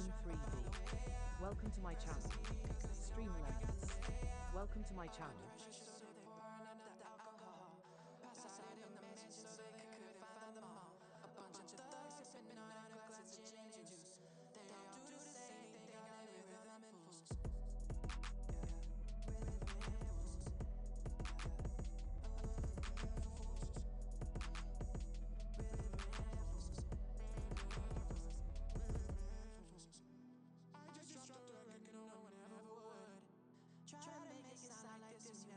Zone 3D. Welcome to my channel. Streamlands. Welcome to my channel. Try to make it sound like this.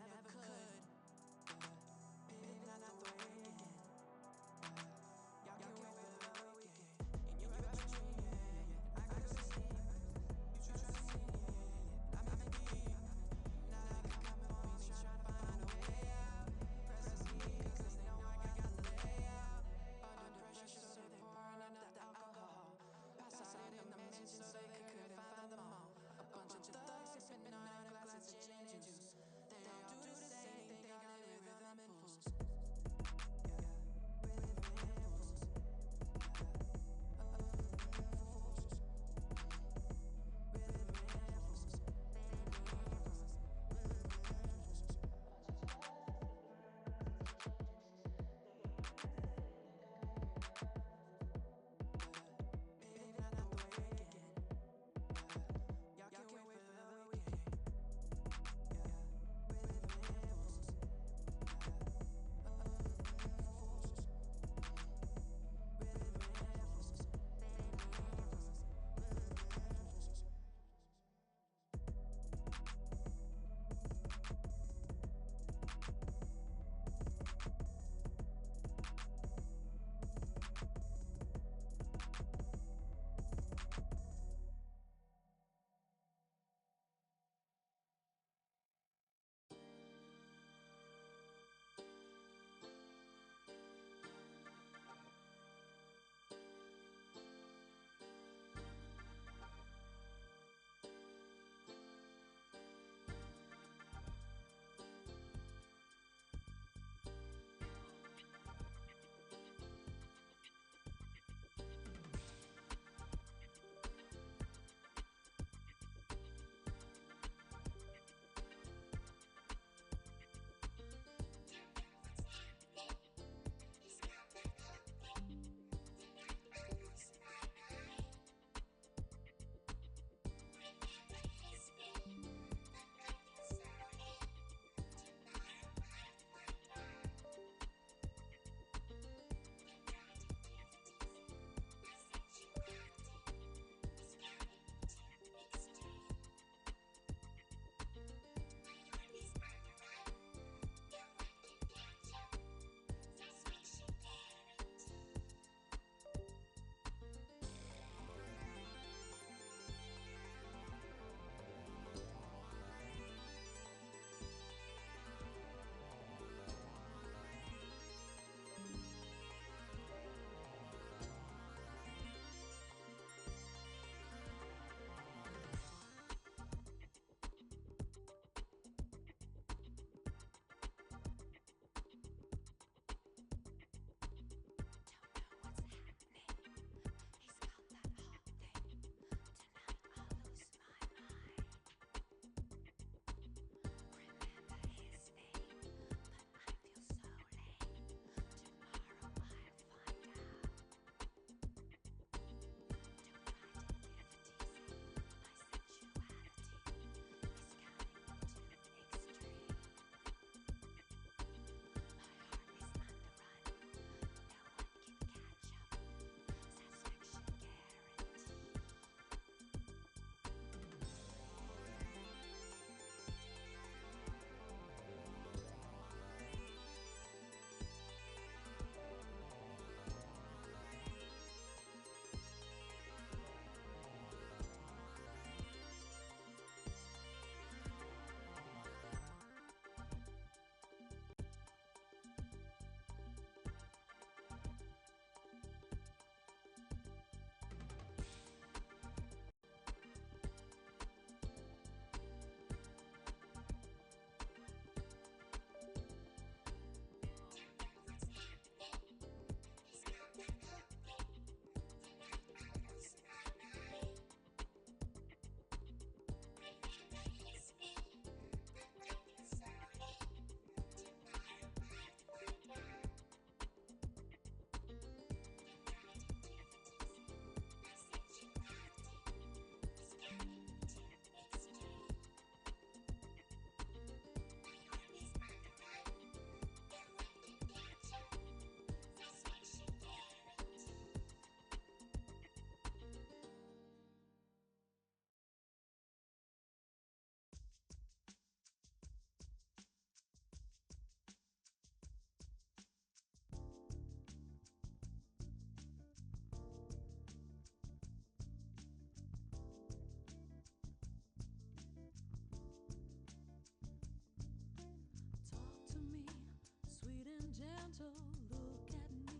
So look at me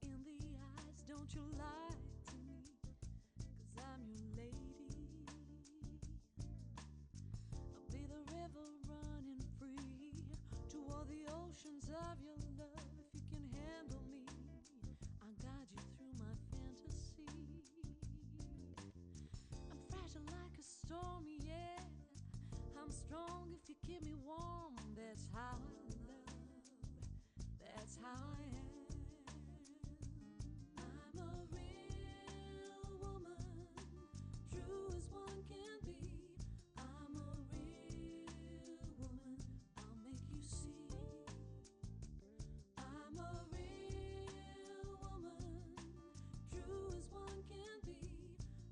in the eyes, don't you lie to me, 'cause I'm your lady. I'll be the river running free to all the oceans of your love. If you can handle me, I'll guide you through my fantasy. I'm fragile like a storm, yeah. I'm strong if you keep me warm. That's how I love. That's how I am. I'm a real woman, true as one can be. I'm a real woman, I'll make you see. I'm a real woman, true as one can be.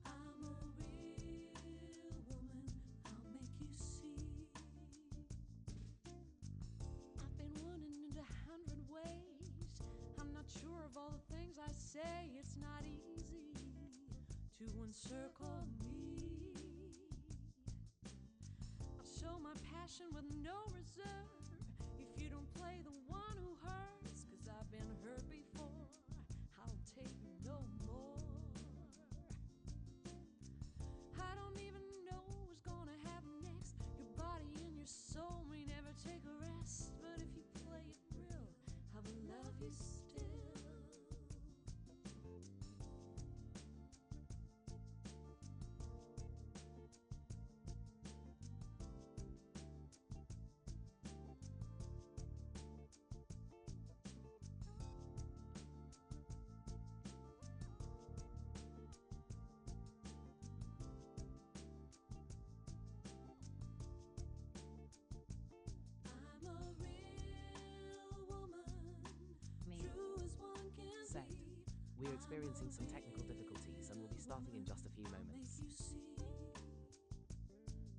I'm a real woman, I'll make you see. I've been running into 100 ways. I'm not sure of all the things I say. It's not easy to encircle me. I'll show my passion with no reserve if you don't play the one who hurts, 'cause I've been hurt before. I'll take no more. I don't even know what's gonna happen next. Your body and your soul may never take a rest, but if you play it real, I will love you still. I'm a real woman, true as one can Set. be. We're experiencing some technical difficulties and will be starting in just a few Make moments. you see.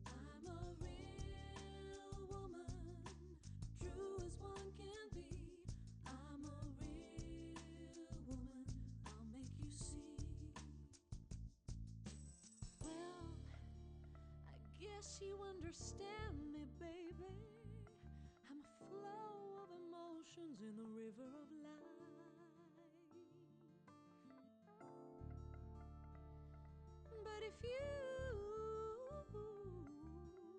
I'm a real woman, true as one can be. I'm a real woman, I'll make you see. Well, I guess you understand me, baby. I'm a flow of emotions in the river of life. But if you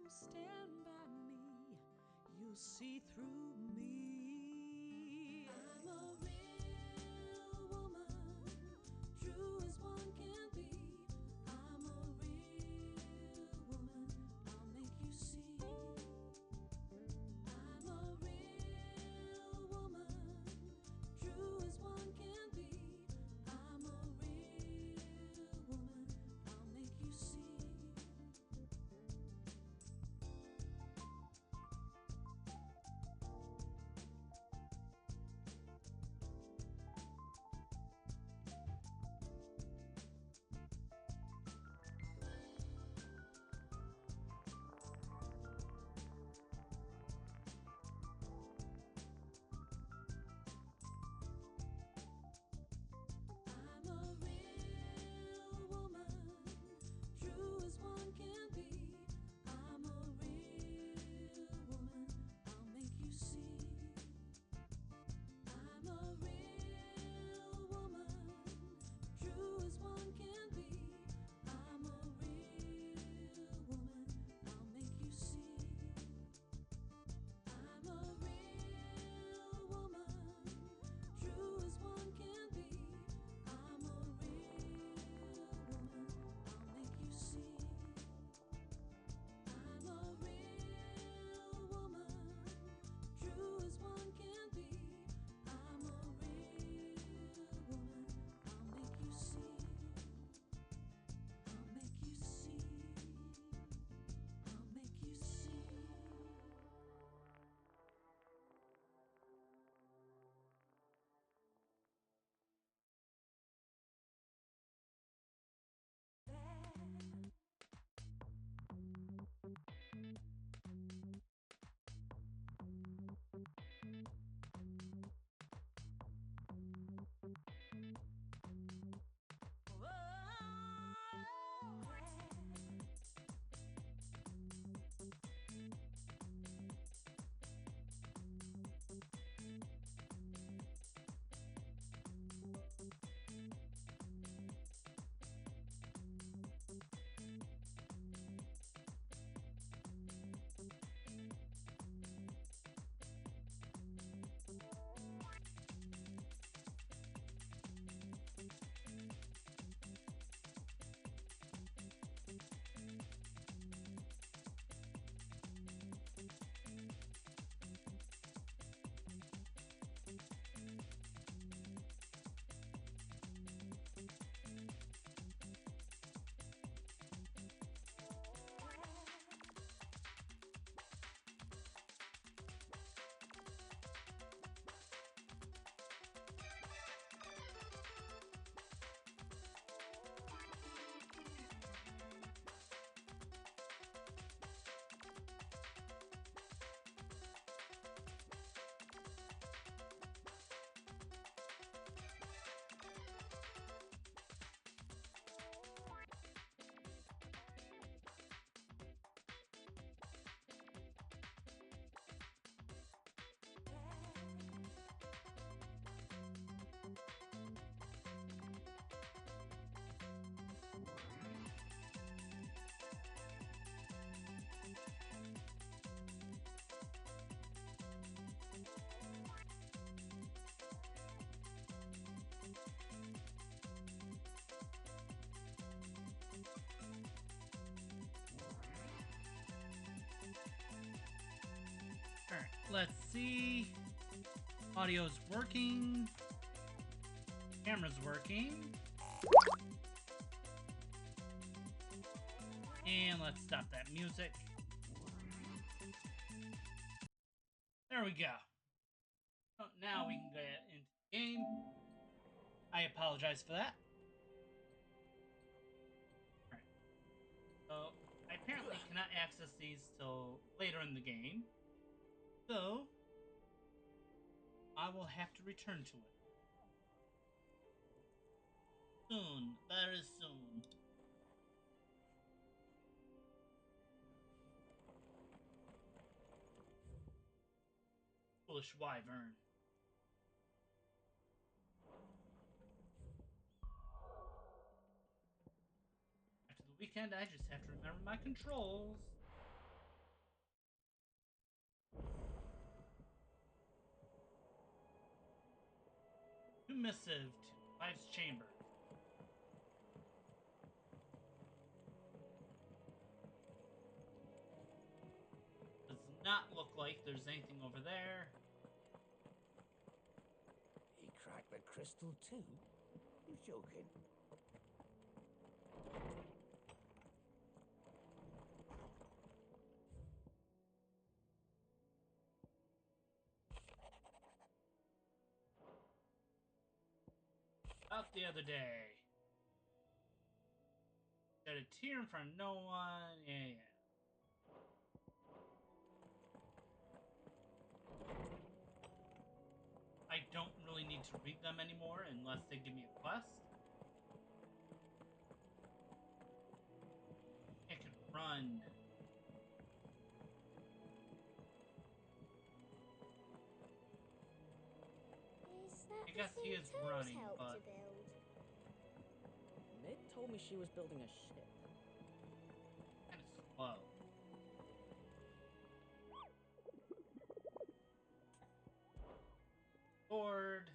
stand by me, you'll see through me. I'm a real woman, true as one can be. I'm a real woman, I'll make you see. I'm a real woman, true as one can be. I'm a real woman, I'll make you see. Let's see. Audio's working. Camera's working. And let's stop that music. There we go. Oh, now we can get into the game. I apologize for that. Alright. So, I apparently cannot access these till later in the game. So, I will have to return to it. Soon. Very soon. Foolish wyvern. After the weekend, I just have to remember my controls. New missive to Life's Chamber. Does not look like there's anything over there. He cracked the crystal too? You joking? Out the other day. Got a tear in front of no one. Yeah. I don't really need to read them anymore unless they give me a quest. I can run. I guess he is running, but Meg told me she was building a ship. kind of slow. Board.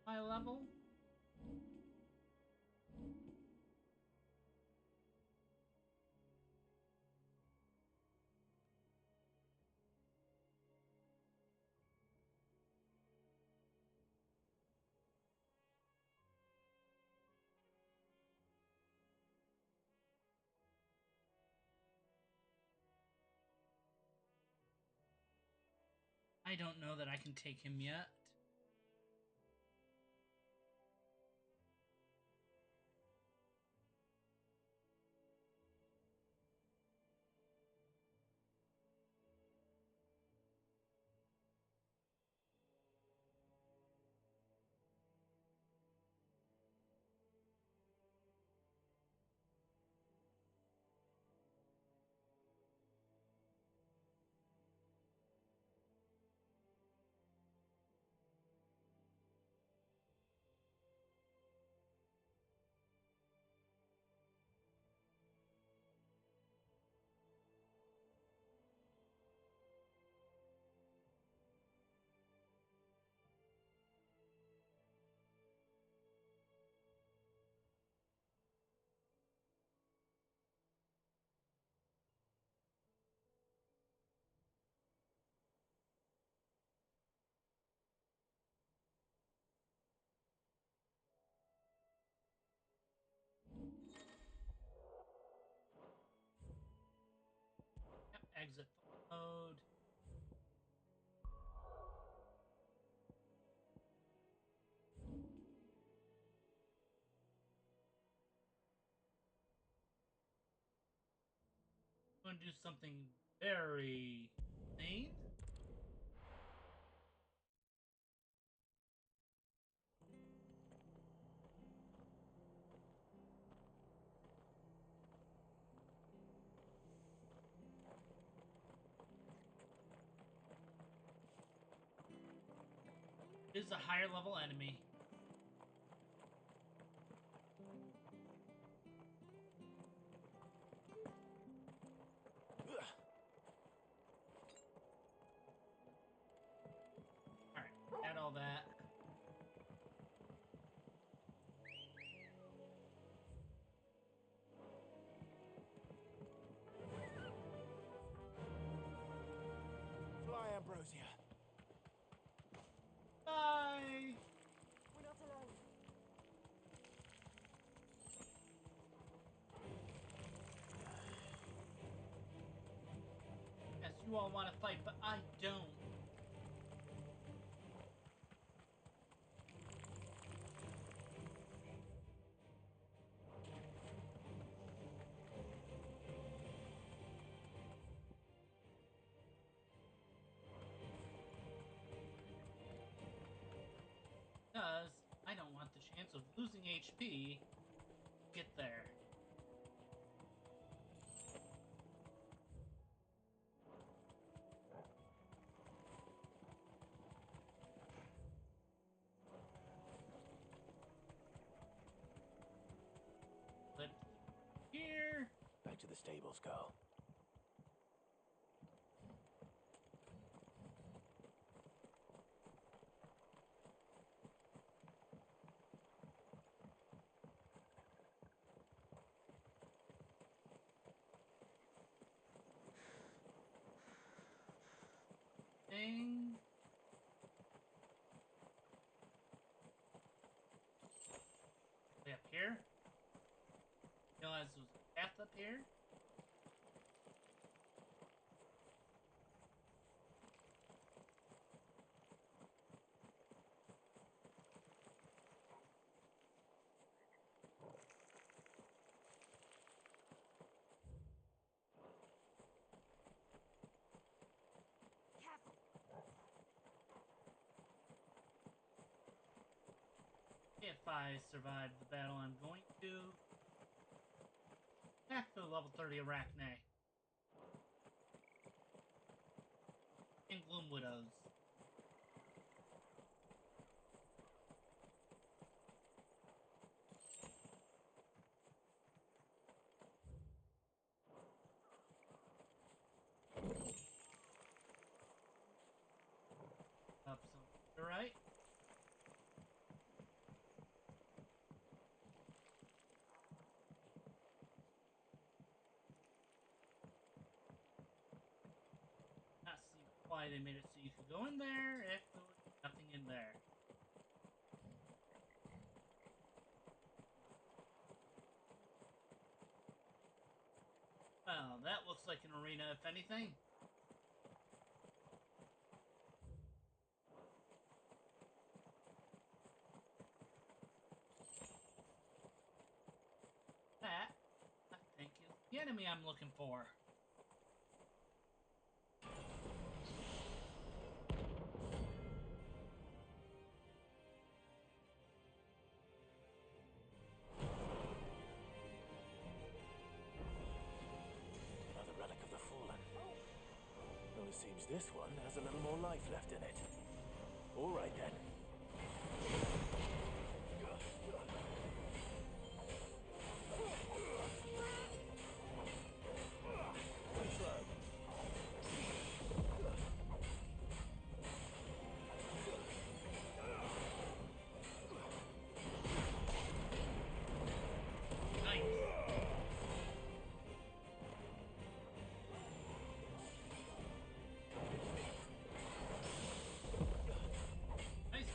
My level. I don't know that I can take him yet. Yep, exit mode. I'm going to do something very insane. It is a higher level enemy. Alright, add all that. all want to fight, but I don't. Because I don't want the chance of losing HP to get there. But here. Back to the stables, Carl. Thing. Way up here. Realize there's a path up here. If I survive the battle, I'm going to back to the level 30 Arachne. And Gloom Widows. Up some to the right. Not see why they made it so you could go in there if there was nothing in there. Well, that looks like an arena, if anything. That, I think, is the enemy I'm looking for. Another relic of the fallen. Well, it seems this one has a little more life left in it. All right, then. Nice. Nice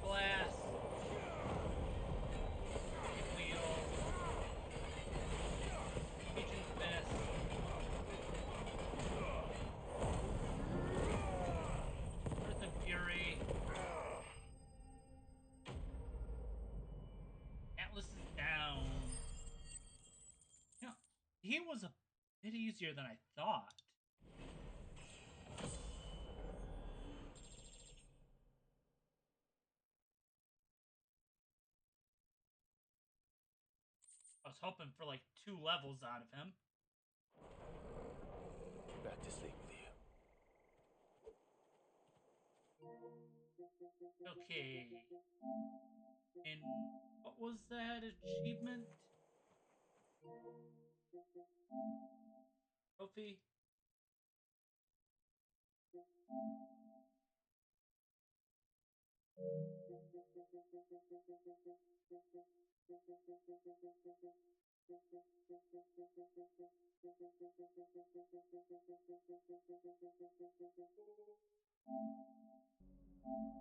Blast. Wheel. Agent Fist. Earth and Fury. Atlas is down. You know, he was a bit easier than I thought. I was hoping for like 2 levels out of him. Back to sleep with you. Okay. And what was that achievement? Trophy?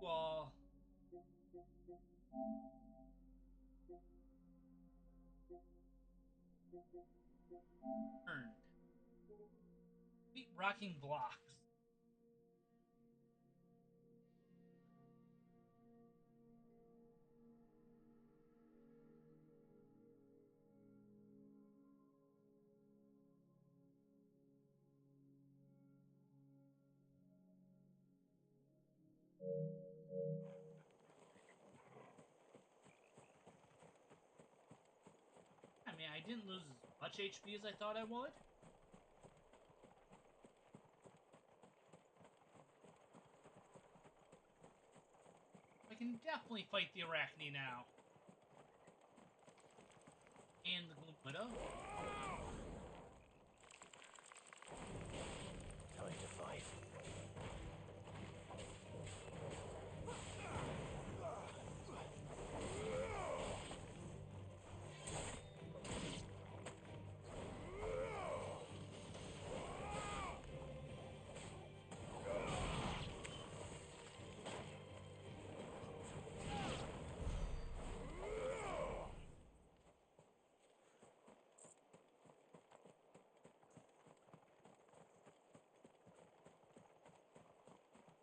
Well, earned. Beat rocking blocks. I mean, I didn't lose as much HP as I thought I would. I can definitely fight the Arachne now. And the Gloom Widow. Time to fight.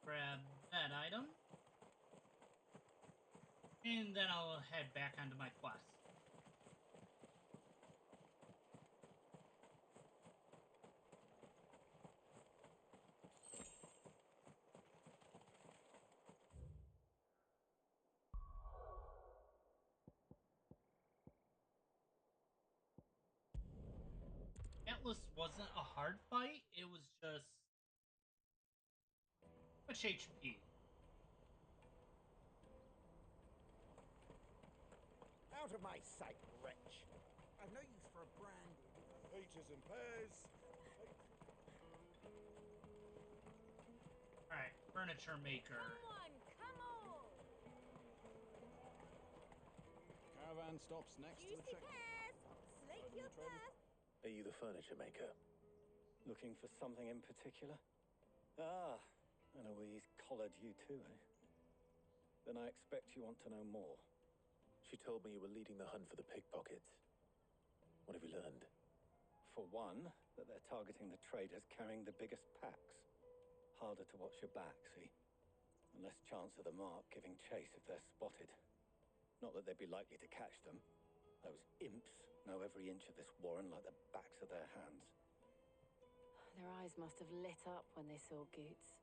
Grab that item. And then I'll head back onto my quest. Atlas wasn't a hard fight, it was just much HP. Out of my sight, wretch. I've no use for a brandy. Peaches and pears. Alright, furniture maker. Come on! Caravan stops next to the Juicy check. pears! Slake your thirst! Are you the furniture maker? Looking for something in particular? Ah, Eloise collared you too, eh? Then I expect you want to know more. She told me you were leading the hunt for the pickpockets. What have you learned? For one, that they're targeting the traders carrying the biggest packs. Harder to watch your back, see? And less chance of the mark giving chase if they're spotted. Not that they'd be likely to catch them. Those imps know every inch of this warren like the backs of their hands. Their eyes must have lit up when they saw Goots.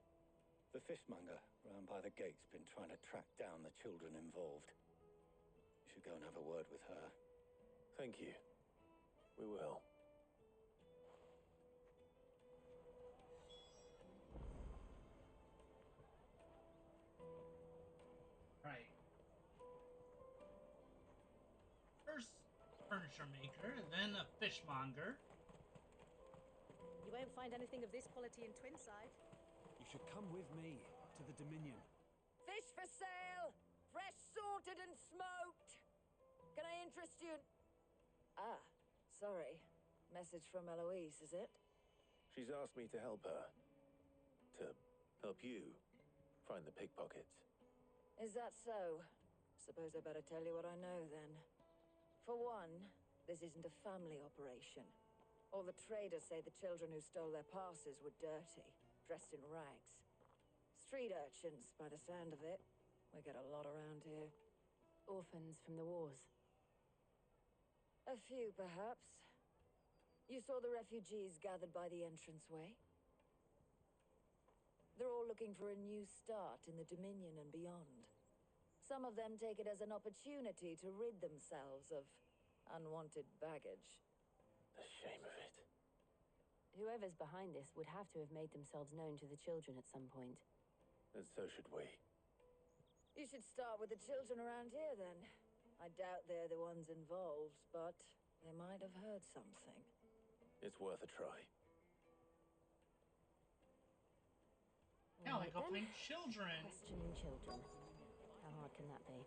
The fishmonger round by the gate's been trying to track down the children involved. You should go and have a word with her. Thank you. We will. Right. First furniture maker, then a fishmonger. You won't find anything of this quality in Twinside. You should come with me to the Dominion. Fish for sale! Fresh sorted and smoked! Can I interest you in... Ah, sorry. Message from Eloise, is it? She's asked me to help her. To help you find the pickpockets. Is that so? Suppose I better tell you what I know, then. For one, this isn't a family operation. All the traders say the children who stole their passes were dirty, dressed in rags. Street urchins, by the sound of it. We get a lot around here. Orphans from the wars. A few, perhaps. You saw the refugees gathered by the entranceway? They're all looking for a new start in the Dominion and beyond. Some of them take it as an opportunity to rid themselves of unwanted baggage. The shame of it. Whoever's behind this would have to have made themselves known to the children at some point. And so should we. You should start with the children around here, then. I doubt they're the ones involved, but they might have heard something. It's worth a try. Now I Right go then. find children. Questioning children. How hard can that be?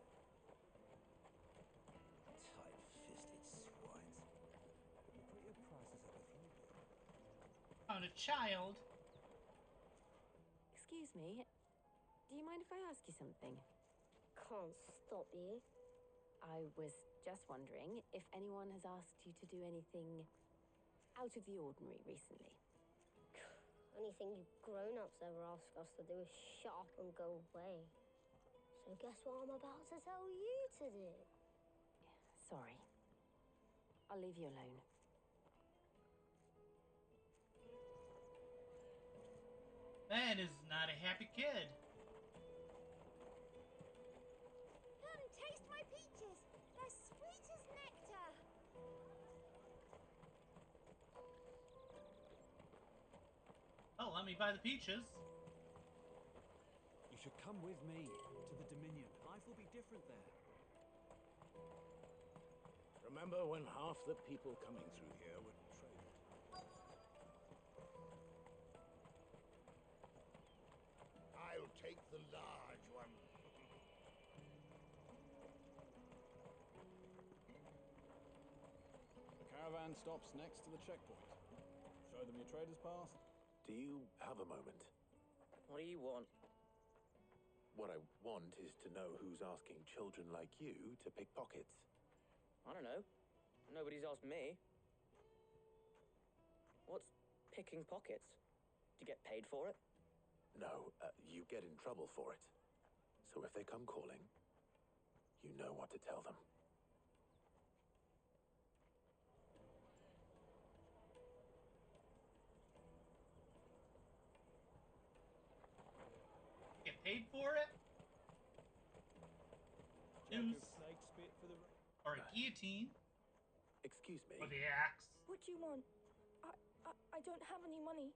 Tight-fisted swines. You put your prices up if you do. Found a child. Excuse me, do you mind if I ask you something? Can't stop you. I was just wondering if anyone has asked you to do anything out of the ordinary recently. Anything you grown-ups ever ask us to do is shut up and go away. So guess what I'm about to tell you to do? Sorry. I'll leave you alone. That is not a happy kid. Come, taste my peaches. They're sweet as nectar. Oh, let me buy the peaches. You should come with me to the Dominion. Life will be different there. Remember when half the people coming through here were traded? I'll take the large one. The caravan stops next to the checkpoint. Show them your trader's pass. Do you have a moment? What do you want? What I want is to know who's asking children like you to pick pockets. I don't know. Nobody's asked me. What's picking pockets? Do you get paid for it? No, you get in trouble for it. So if they come calling, you know what to tell them. Get paid for it? Jacob Noose. Snake spit for the... Or a guillotine. Excuse me. Or the axe. What do you want? I don't have any money.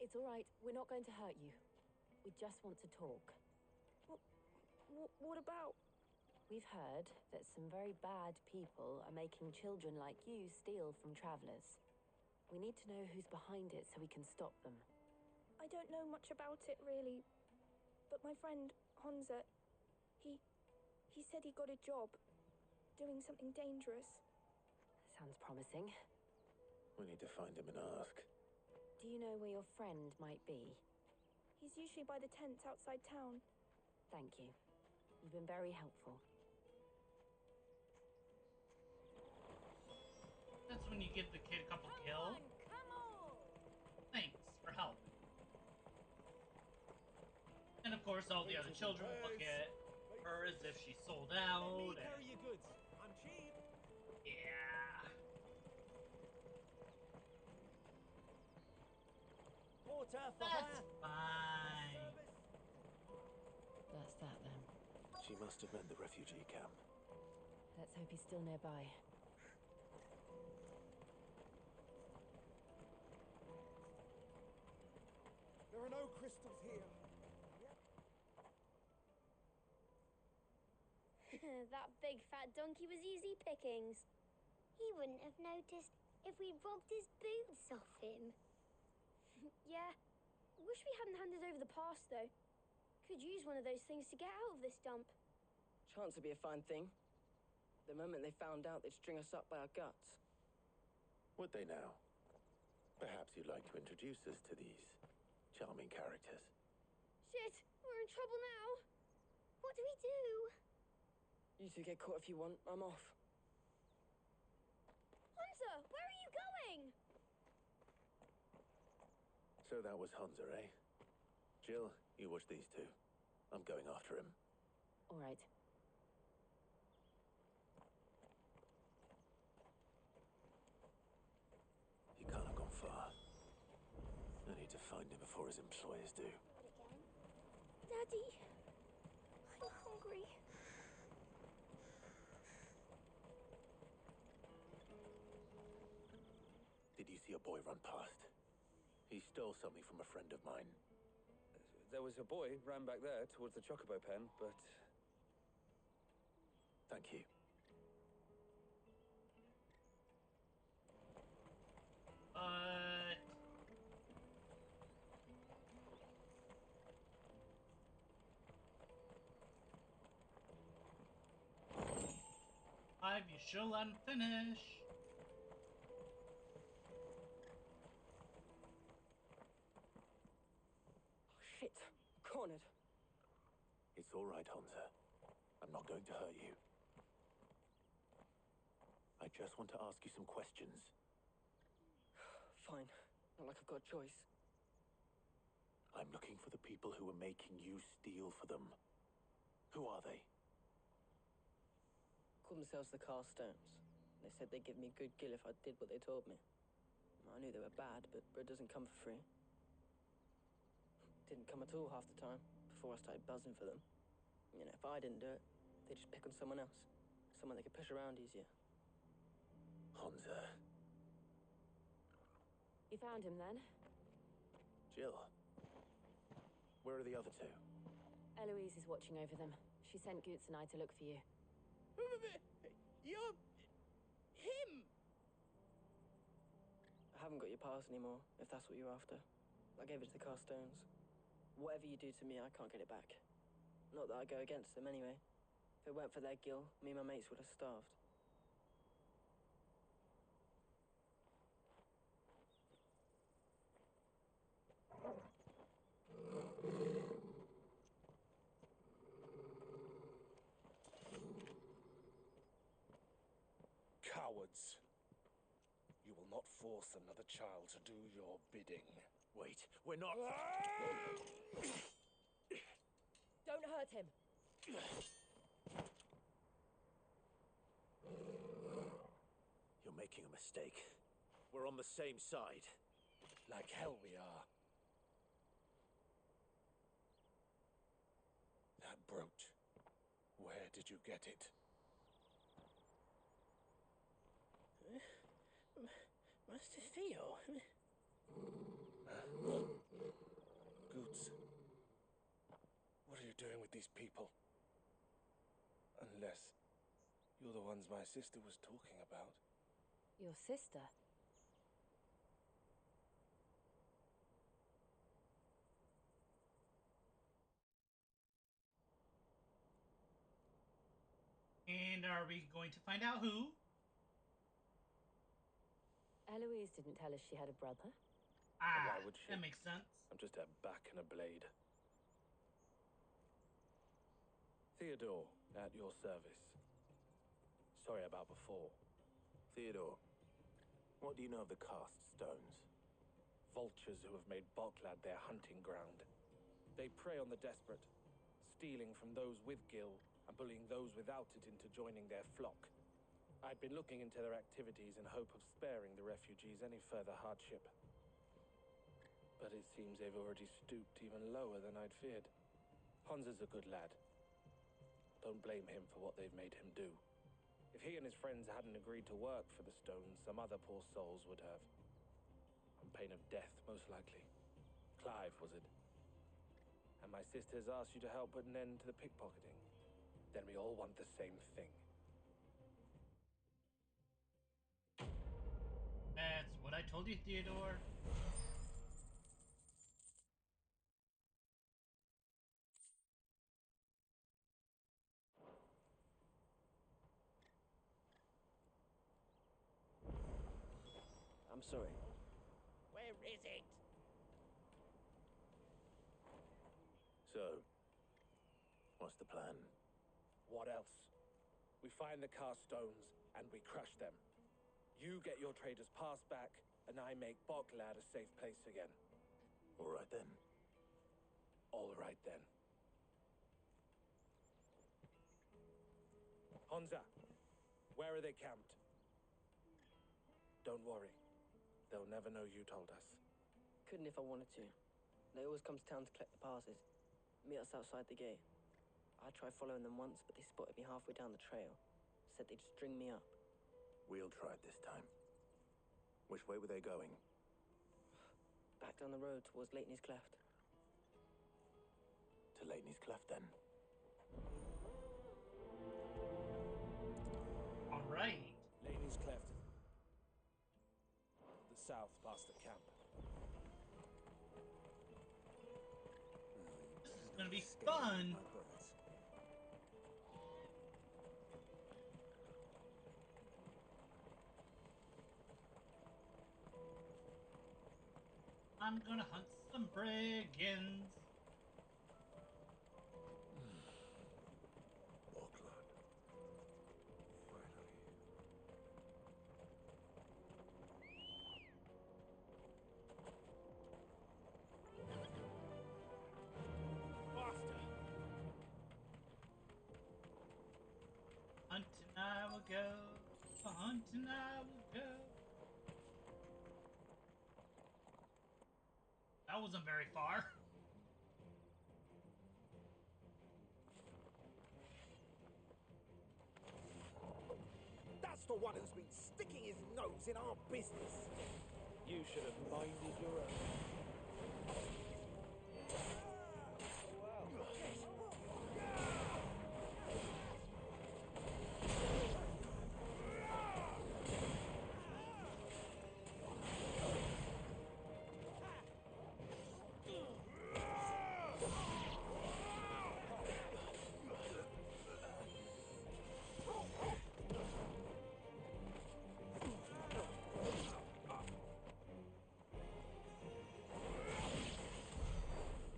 It's all right. We're not going to hurt you. We just want to talk. What about? We've heard that some very bad people are making children like you steal from travelers. We need to know who's behind it so we can stop them. I don't know much about it, really. But my friend, Honza, he said he got a job doing something dangerous. Sounds promising. We need to find him and ask. Do you know where your friend might be? He's usually by the tents outside town. Thank you. You've been very helpful. That's when you give the kid a couple kills. Come on! Thanks for help. And of course, all the other children look at her as if she's sold out. Let me carry your goods. I'm cheap. Yeah. Porter for That's hire. fine. That's that then. She must have meant the refugee camp. Let's hope he's still nearby. There are no crystals here. That big fat donkey was easy pickings. He wouldn't have noticed if we robbed his boots off him. Yeah. Wish we hadn't handed over the pass, though. Could use one of those things to get out of this dump. Chance would be a fine thing. The moment they found out, they'd string us up by our guts. Would they now? Perhaps you'd like to introduce us to these charming characters. Shit, we're in trouble now. What What do we do? You two get caught if you want. I'm off. Hunter, where are you going? So that was Hunter, eh? Jill, you watch these two. I'm going after him. All right. He can't have gone far. I need to find him before his employers do. Daddy, I'm hungry. Did you see a boy run past? He stole something from a friend of mine. There was a boy ran back there towards the chocobo pen, but... Thank you. You sure let him finish. Shit. Cornered. It's all right, Hunter. I'm not going to hurt you. I just want to ask you some questions. Fine. Not like I've got a choice. I'm looking for the people who are making you steal for them. Who are they? Called themselves the Carstones. They said they'd give me good gill if I did what they told me. I knew they were bad, but bread doesn't come for free. Didn't come at all half the time, before I started buzzing for them. You know, if I didn't do it, they'd just pick on someone else. Someone they could push around easier. Hunter. You found him then? Jill. Where are the other two? Eloise is watching over them. She sent Goots and I to look for you. You're... him! I haven't got your pass anymore, if that's what you're after. I gave it to the Carstones. Whatever you do to me, I can't get it back. Not that I go against them anyway. If it weren't for their gill, me and my mates would have starved. Cowards. You will not force another child to do your bidding. Wait, we're not... Don't hurt him! You're making a mistake. We're on the same side. Like hell we are. That brooch. Where did you get it? Master Theo? Goots. What are you doing with these people? Unless you're the ones my sister was talking about. Your sister? And are we going to find out who? Eloise didn't tell us she had a brother. Why would she? That makes sense. I'm just a back and a blade. Theodore, at your service. Sorry about before. Theodore, what do you know of the Cast Stones? Vultures who have made Boklad their hunting ground. They prey on the desperate, stealing from those with gill and bullying those without it into joining their flock. I'd been looking into their activities in hope of sparing the refugees any further hardship. But it seems they've already stooped even lower than I'd feared. Hansa's a good lad. Don't blame him for what they've made him do. If he and his friends hadn't agreed to work for the Stones, some other poor souls would have. On pain of death, most likely. Clive, was it? And my sisters asked you to help put an end to the pickpocketing. Then we all want the same thing. That's what I told you, Theodore. I'm sorry. Where is it? So, What's the plan? What else? We find the cast stones and we crush them. You get your trader's pass back, and I make Boklad a safe place again. All right then. All right then. Honza, where are they camped? Don't worry. They'll never know you told us. Couldn't if I wanted to. They always come to town to collect the passes. Meet us outside the gate. I tried following them once, but they spotted me halfway down the trail. Said they'd string me up. We'll try it this time. Which way were they going? Back down the road towards Leighton's Cleft. To Leighton's Cleft, then. All right. Leighton's Cleft. The south, past the camp. This is gonna be fun. I'm gonna hunt some brigands. Boklad. Finally. Faster! Hunting I will go. Hunting I will go. That wasn't very far. That's the one who's been sticking his nose in our business. You should have minded your own.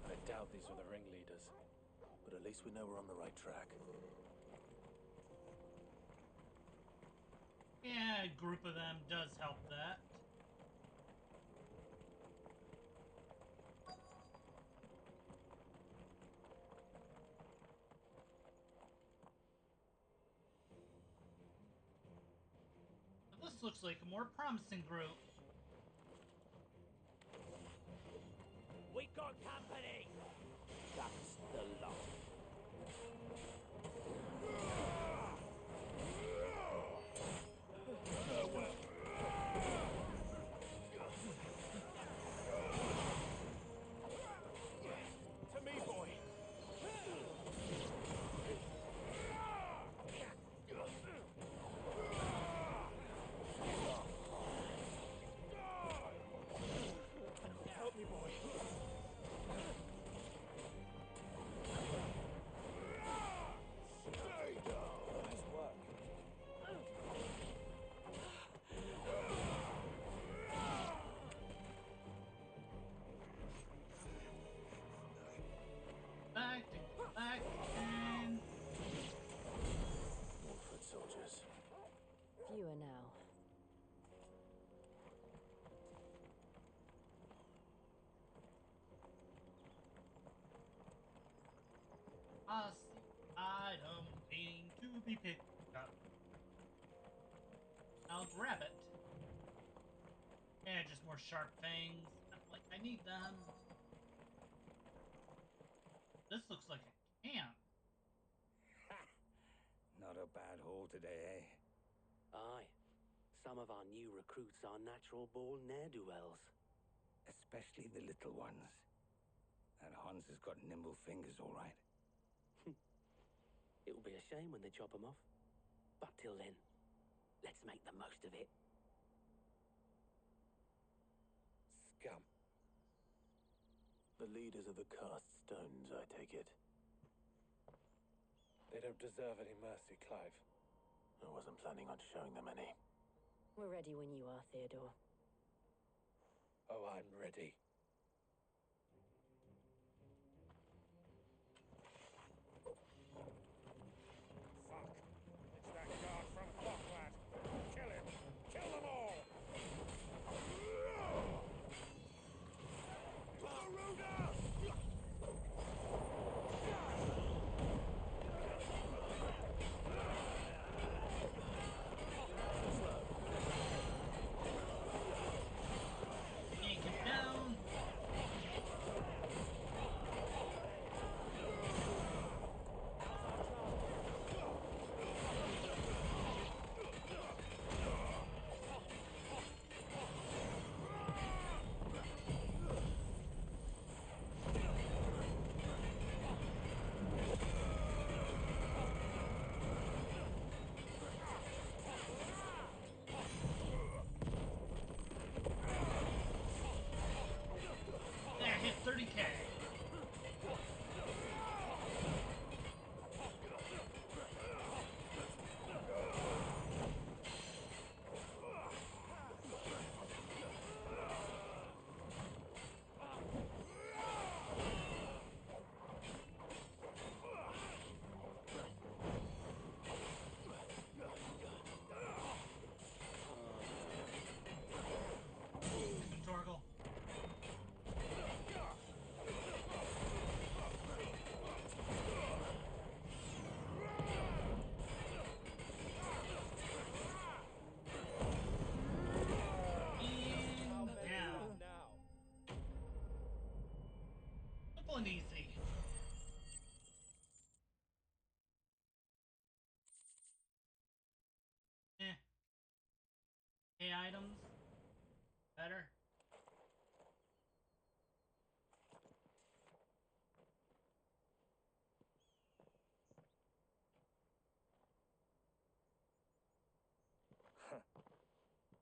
I doubt these were the ringleaders. But at least we know we're on the right track. Yeah, a group of them does help that. But this looks like a more promising group. We got company! That's the lot. To me, boy! Help me, boy! Stay down! Nice work. Back and More foot soldiers. Fewer now. I see item waiting to be picked up. I'll grab it. Yeah, just more sharp fangs. I need them. This looks like a camp. Not a bad haul today, eh? Aye. Some of our new recruits are natural-born ne'er-do-wells. Especially the little ones. And Hans has got nimble fingers, all right. It'll be a shame when they chop them off. But till then, let's make the most of it. Scum. The leaders of the cast stones, I take it. They don't deserve any mercy, Clive. I wasn't planning on showing them any. We're ready when you are, Theodore. Oh, I'm ready. And down. Simple and easy. Eh. Hey, items. Better.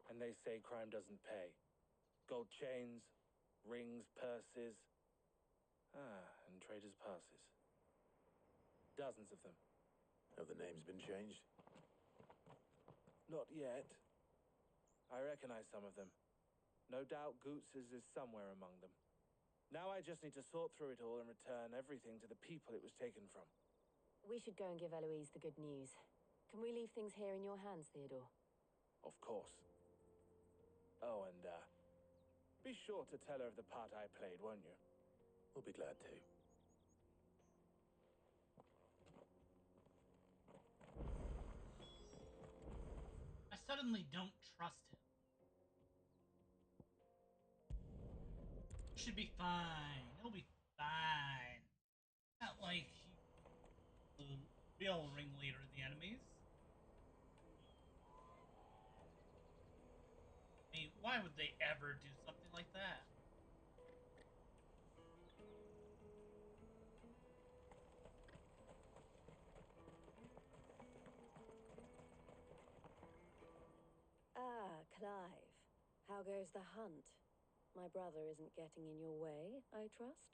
And they say crime doesn't pay. Gold chains, rings, purses. And traders' passes. Dozens of them. Have the names been changed? Not yet. I recognize some of them. No doubt Goots's is somewhere among them. Now I just need to sort through it all and return everything to the people it was taken from. We should go and give Eloise the good news. Can we leave things here in your hands, Theodore? Of course. Oh, and, be sure to tell her of the part I played, won't you? We'll be glad to. I suddenly don't trust him. Should be fine. It'll be fine. Not like he's the real ringleader of the enemies. I mean, why would they ever do something like that? Ah, Clive. How goes the hunt? My brother isn't getting in your way, I trust?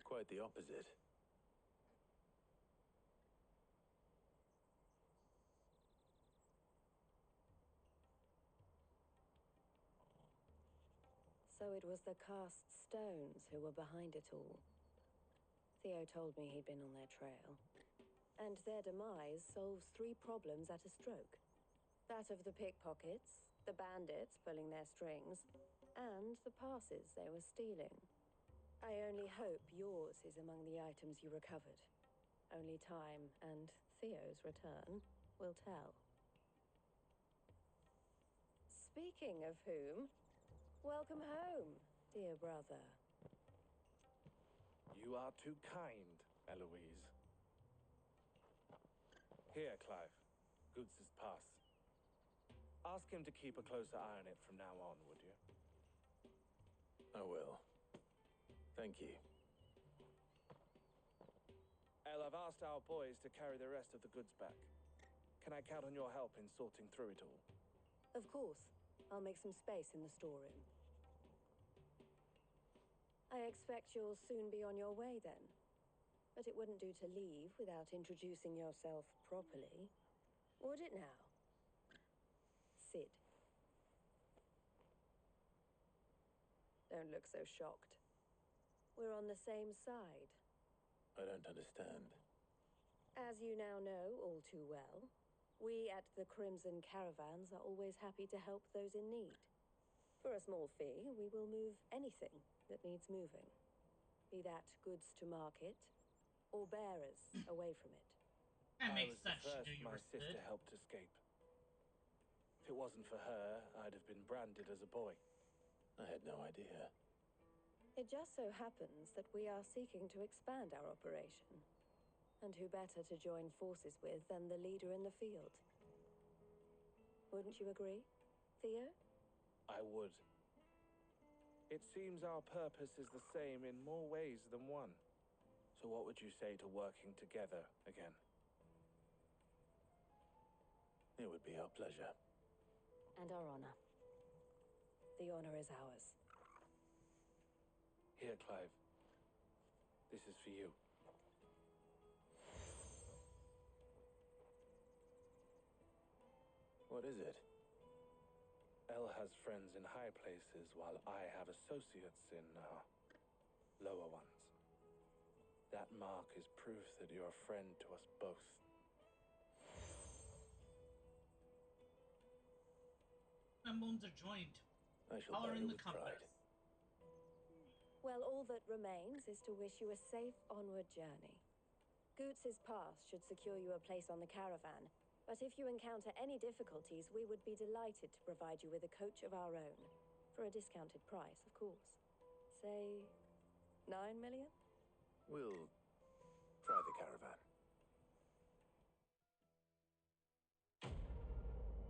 Quite the opposite. So it was the cast stones who were behind it all. Theo told me he'd been on their trail. And their demise solves 3 problems at a stroke. That of the pickpockets, the bandits pulling their strings, and the passes they were stealing. I only hope yours is among the items you recovered. Only time and Theo's return will tell. Speaking of whom, welcome home, dear brother. You are too kind, Eloise. Here, Clive. Goots's pass. Ask him to keep a closer eye on it from now on, would you? I will. Thank you. Elle, I've asked our boys to carry the rest of the goods back. Can I count on your help in sorting through it all? Of course. I'll make some space in the storeroom. I expect you'll soon be on your way then. But it wouldn't do to leave without introducing yourself properly. Would it now? Sid. Don't look so shocked. We're on the same side. I don't understand. As you now know all too well, we at the Crimson Caravans are always happy to help those in need. For a small fee, we will move anything that needs moving. Be that goods to market, or bearers away from it. That I makes was the sense, first you my were sister good. helped escape. If it wasn't for her, I'd have been branded as a boy. I had no idea. It just so happens that we are seeking to expand our operation. And who better to join forces with than the leader in the field? Wouldn't you agree, Theo? I would. It seems our purpose is the same in more ways than one. So what would you say to working together again? It would be our pleasure. And our honor. The honor is ours. Here, Clive. This is for you. What is it? Elle has friends in high places, while I have associates in, lower ones. That mark is proof that you're a friend to us both. Emblems are joined. I shall Color bear in it the with compass. pride. Well, all that remains is to wish you a safe onward journey. Goots's pass should secure you a place on the caravan, but if you encounter any difficulties, we would be delighted to provide you with a coach of our own. For a discounted price, of course. Say, 9 million? We'll try the caravan.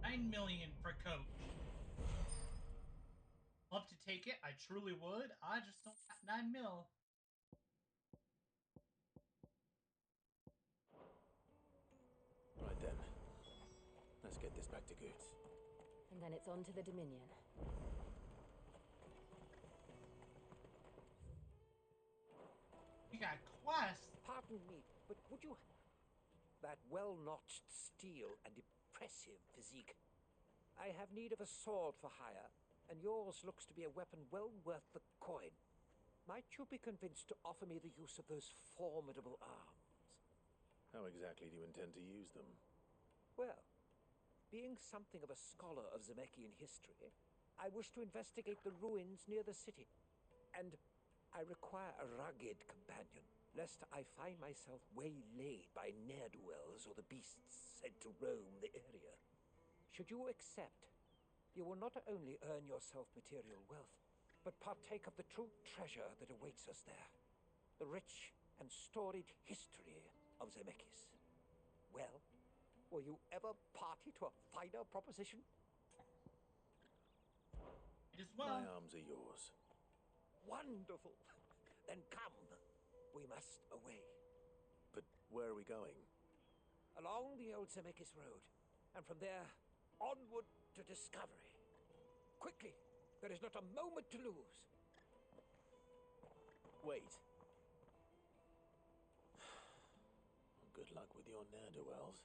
9 million for coach. Love to take it. I truly would. I just don't got 9 mil. Right then. Let's get this back to Goots. And then it's on to the Dominion. You got quests. Pardon me, but would you... That well-notched steel and impressive physique. I have need of a sword for hire, and yours looks to be a weapon well worth the coin. Might you be convinced to offer me the use of those formidable arms? How exactly do you intend to use them? Well, being something of a scholar of Zemeckis history, I wish to investigate the ruins near the city. And I require a rugged companion, lest I find myself waylaid by ne'er-do-wells or the beasts said to roam the area. Should you accept, you will not only earn yourself material wealth, but partake of the true treasure that awaits us there. The rich and storied history of Zemeckis. Well, were you ever party to a finer proposition? It is well. My arms are yours. Wonderful. Then come. We must away. But where are we going? Along the old Zemeckis Road, and from there, onward to discovery. Quickly! There is not a moment to lose. Wait. Good luck with your ne'er-do-wells.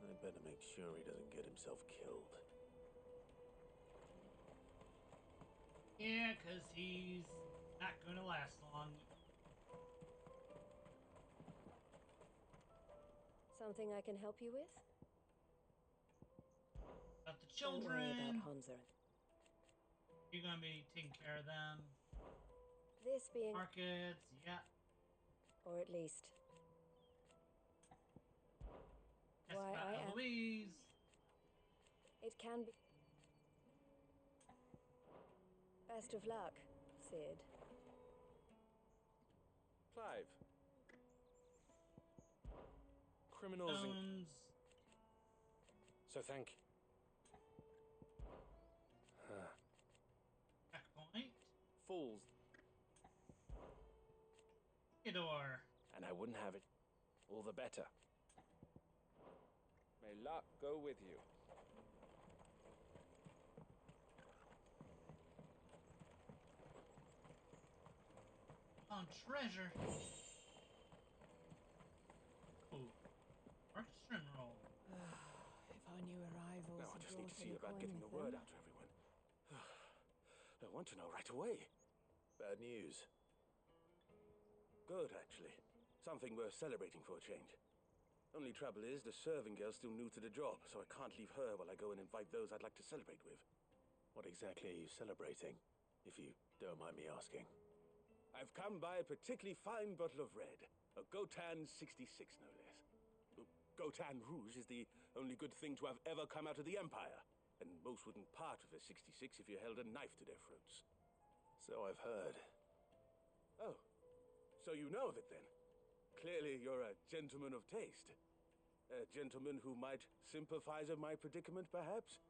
I better make sure he doesn't get himself killed. Yeah, because he's not going to last long. Something I can help you with? About the Don't worry about children. Hansa. You're going to be taking care of them. This being... Markets, yeah. Or at least... That's why about I am... Eloise. It can be... Best of luck, Sid. Clive. Criminals and... So thank you. Checkpoint. Fools. Theodore. And I wouldn't have it. All the better. May luck go with you. On treasure. Ooh. Orchestra roll. If our new arrivals Now I had just need brought to see any about coin getting with the word them. out to everyone. I want to know right away. Bad news. Good, actually. Something worth celebrating for a change. Only trouble is, the serving girl's still new to the job, so I can't leave her while I go and invite those I'd like to celebrate with. What exactly are you celebrating, if you don't mind me asking? I've come by a particularly fine bottle of red. A Gotan 66, no less. Gotan Rouge is the only good thing to have ever come out of the Empire, and most wouldn't part with a 66 if you held a knife to their throats. So I've heard. Oh, so you know of it then? Clearly you're a gentleman of taste. A gentleman who might sympathize with my predicament, perhaps?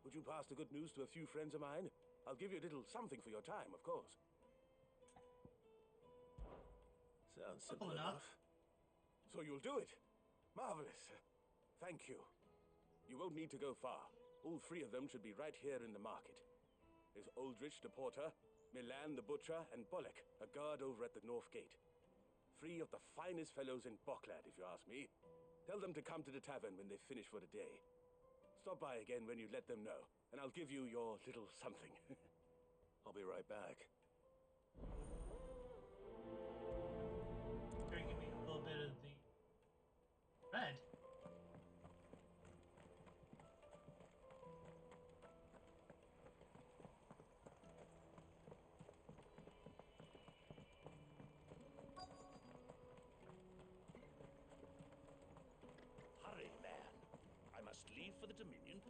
Would you pass the good news to a few friends of mine? I'll give you a little something for your time, of course. Sounds simple enough. So you'll do it? Marvelous. Thank you. You won't need to go far. All three of them should be right here in the market. There's Aldrich the porter, Milan the butcher, and Bollock, a guard over at the north gate. Three of the finest fellows in Boklad, if you ask me. Tell them to come to the tavern when they've finished for the day. Stop by again when you let them know, and I'll give you your little something. I'll be right back. Here, give me a little bit of the red.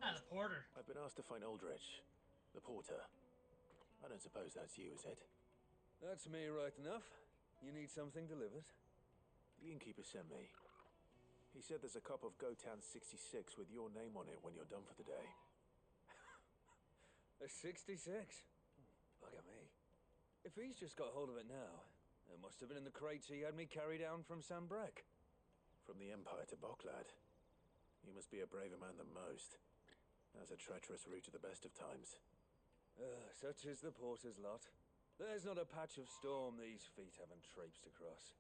Ah, the porter. I've been asked to find Aldrich, the porter. I don't suppose that's you, is it? That's me, right enough. You need something delivered? The innkeeper sent me. He said there's a cup of Gotan 66 with your name on it when you're done for the day. A 66? Bugger me. If he's just got hold of it now, it must have been in the crates he had me carry down from Sanbrek. From the Empire to Boklad. You must be a braver man than most. That's a treacherous route to the best of times. Such is the porter's lot. There's not a patch of storm these feet haven't traipsed across.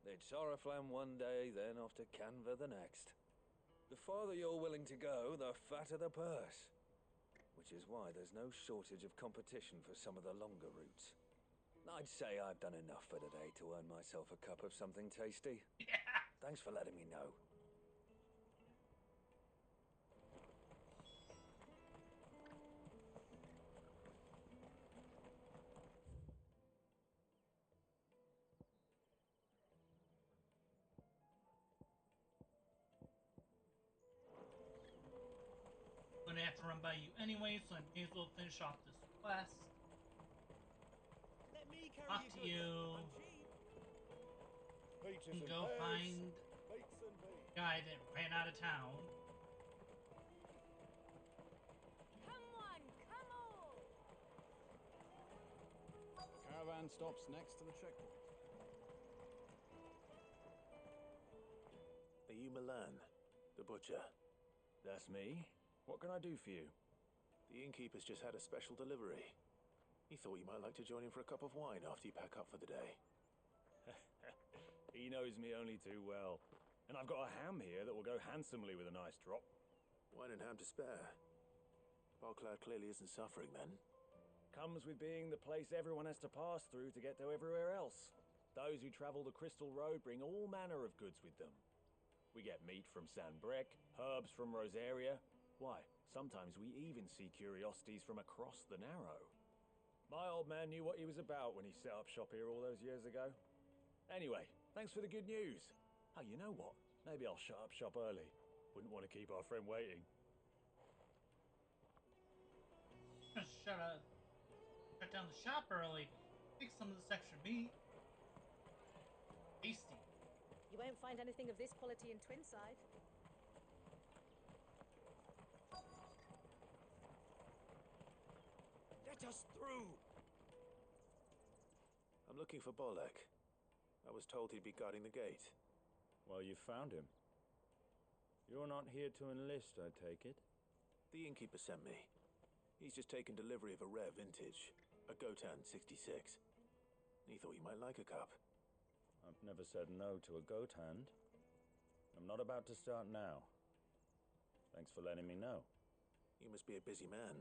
They'd Soraflam one day, then off to Canva the next. The farther you're willing to go, the fatter the purse. Which is why there's no shortage of competition for some of the longer routes. I'd say I've done enough for today to earn myself a cup of something tasty. Yeah. Thanks for letting me know. I'm gonna have to run by you anyway, so I may as well finish off this quest. Let me carry Talk to you. Peaches And and go pears. find Beets and beans. guy that ran out of town. Come on, come on! Caravan stops next to the checkpoint. Are you Milan, the butcher? That's me. What can I do for you? The innkeeper's just had a special delivery. He thought you might like to join him for a cup of wine after you pack up for the day. He knows me only too well. And I've got a ham here that will go handsomely with a nice drop. Wine and ham to spare. Boklad clearly isn't suffering then. Comes with being the place everyone has to pass through to get to everywhere else. Those who travel the Crystal Road bring all manner of goods with them. We get meat from Sanbrek, herbs from Rosaria. Why, sometimes we even see curiosities from across the Narrow. My old man knew what he was about when he set up shop here all those years ago. Anyway, thanks for the good news. Oh, you know what? Maybe I'll shut up shop early. Wouldn't want to keep our friend waiting. Shut down the shop early. Take some of this extra meat. Tasty. You won't find anything of this quality in Twinside. Let us through! I'm looking for Bolek. I was told he'd be guarding the gate. Well, you found him. You're not here to enlist, I take it? The innkeeper sent me. He's just taken delivery of a rare vintage, a Gotan 66. He thought you might like a cup. I've never said no to a goat hand. I'm not about to start now. Thanks for letting me know. You must be a busy man.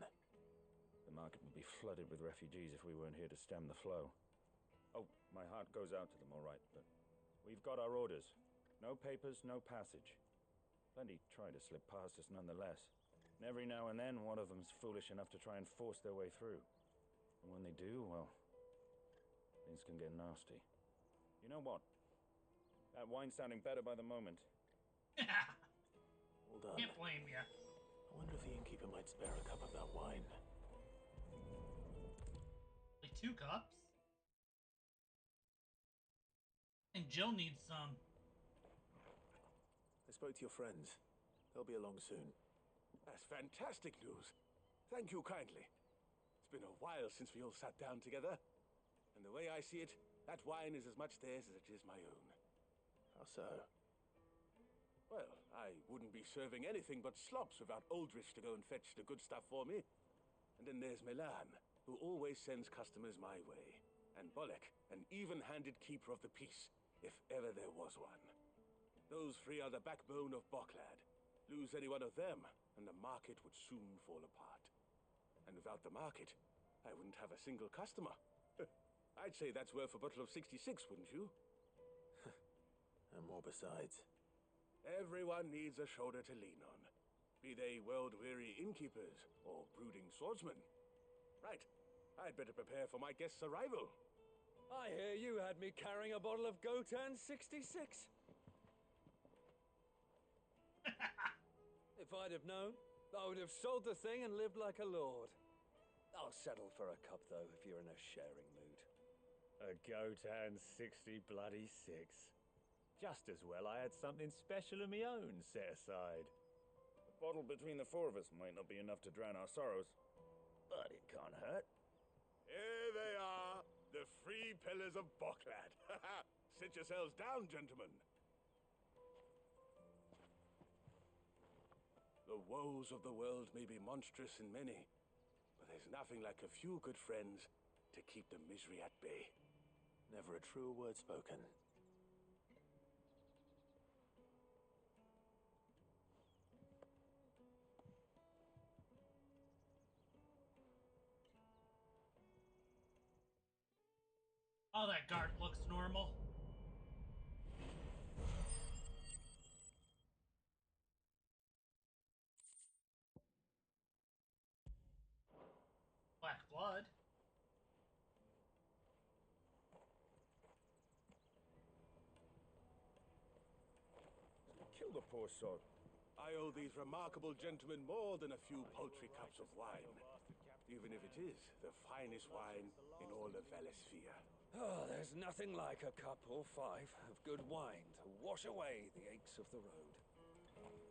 The market would be flooded with refugees if we weren't here to stem the flow. Oh, my heart goes out to them, all right, but we've got our orders. No papers, no passage. Plenty try to slip past us nonetheless. And every now and then, one of them's foolish enough to try and force their way through. And when they do, well, things can get nasty. You know what? That wine's sounding better by the moment. Hold on. Can't blame ya. I wonder if the innkeeper might spare a cup of that wine. Like 2 cups? And Jill needs some. I spoke to your friends. They'll be along soon. That's fantastic news. Thank you kindly. It's been a while since we all sat down together. And the way I see it, that wine is as much theirs as it is my own. How so? Well, I wouldn't be serving anything but slops without Aldrich to go and fetch the good stuff for me. And then there's Milan, who always sends customers my way. And Bolek, an even-handed keeper of the peace, if ever there was one. Those 3 are the backbone of Boklad. Lose any one of them, and the market would soon fall apart. And without the market, I wouldn't have a single customer. I'd say that's worth a bottle of 66, wouldn't you? And more besides. Everyone needs a shoulder to lean on. Be they world-weary innkeepers or brooding swordsmen. Right. I'd better prepare for my guest's arrival. I hear you had me carrying a bottle of Gotan 66. If I'd have known, I would have sold the thing and lived like a lord. I'll settle for a cup, though, if you're in a sharing mood. A goat and 60 bloody 6. Just as well I had something special of my own set aside. A bottle between the four of us might not be enough to drown our sorrows. But it can't hurt. Here they are, the free pillars of Boklad. Sit yourselves down, gentlemen. The woes of the world may be monstrous and many, but there's nothing like a few good friends to keep the misery at bay. Never a truer word spoken. Oh, that guard looks normal. Black blood. Kill the poor sod. I owe these remarkable gentlemen more than a few paltry cups of wine, even if it is the finest wine in all of Valesphere. Oh, there's nothing like a cup or 5 of good wine to wash away the aches of the road.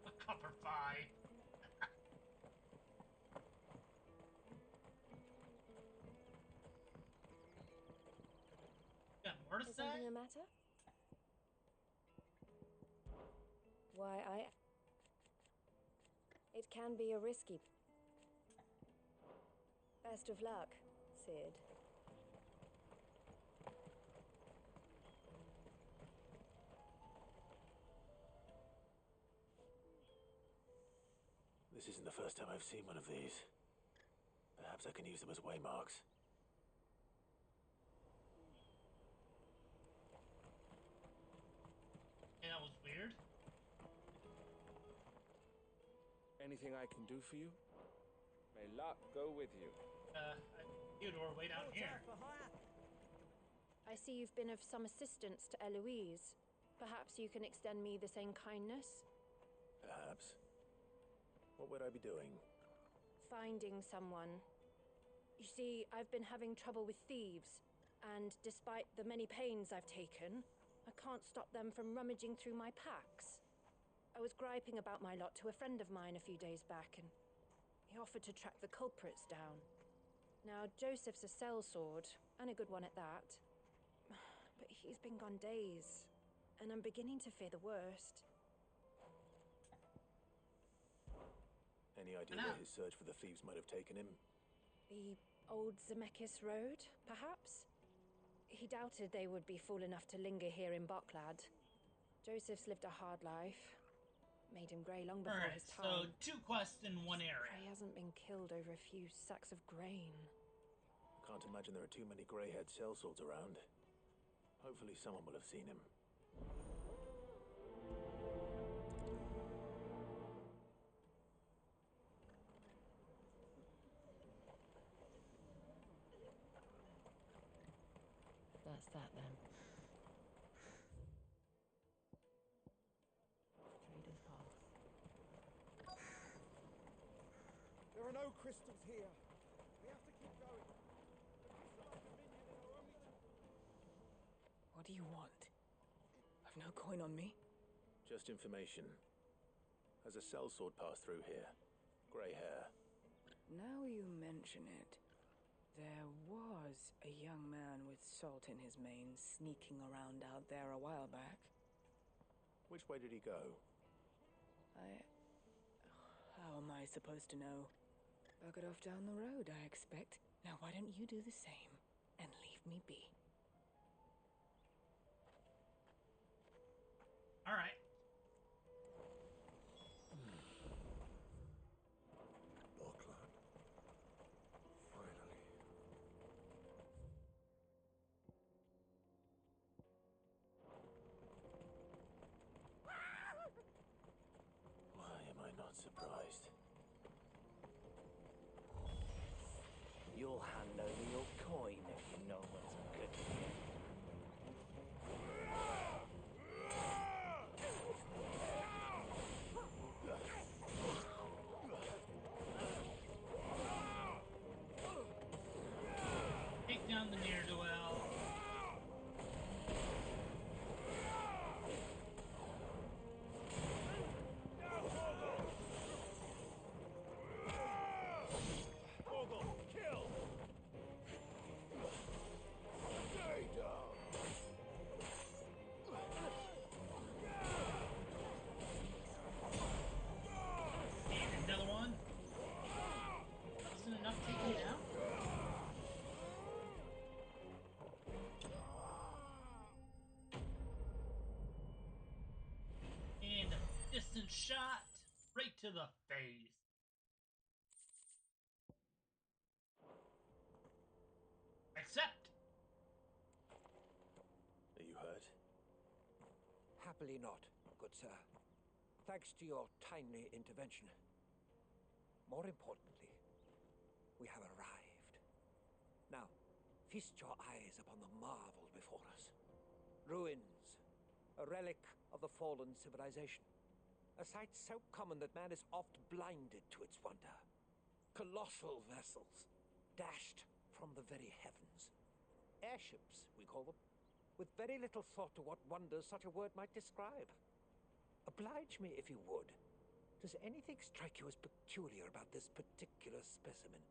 A cup or 5. Got more to Is say? something the matter? Why, It can be a risky... Best of luck, Sid. This isn't the first time I've seen one of these. Perhaps I can use them as waymarks. Yeah, that was weird. Anything I can do for you? May luck go with you. Theodore, way down here. I see you've been of some assistance to Eloise. Perhaps you can extend me the same kindness? Perhaps. What would I be doing? Finding someone. You see, I've been having trouble with thieves, and despite the many pains I've taken, I can't stop them from rummaging through my packs. I was griping about my lot to a friend of mine a few days back, and he offered to track the culprits down. Now, Joseph's a sellsword, and a good one at that. But he's been gone days, and I'm beginning to fear the worst. Any idea where his search for the thieves might have taken him? The old Zemeckis Road, perhaps? He doubted they would be fool enough to linger here in Boklad. Joseph's lived a hard life. Made him grey long before his time. So 2 quests in one area. He hasn't been killed over a few sacks of grain. Can't imagine there are too many grey-haired sellswords around. Hopefully someone will have seen him. That's that then. Trader's Pass. There are no crystals here. We have to keep going. The Crystalline Dominion is our only What do you want? I've no coin on me. Just information. Has a sellsword passed through here? Grey hair. Now you mention it. There was a young man with salt in his mane sneaking around out there a while back. Which way did he go? How am I supposed to know? Buggered off down the road, I expect. Now why don't you do the same and leave me be? All right. Boklad. Finally. Why am I not surprised? You'll hand over your coin if you know what's good for you. shot right to the face. Accept. Are you hurt? Happily not, good sir. Thanks to your timely intervention. More importantly, we have arrived. Now, feast your eyes upon the marvel before us. Ruins, a relic of the fallen civilization. A sight so common that man is oft blinded to its wonder. Colossal vessels, dashed from the very heavens. Airships, we call them, with very little thought to what wonders such a word might describe. Oblige me if you would. Does anything strike you as peculiar about this particular specimen?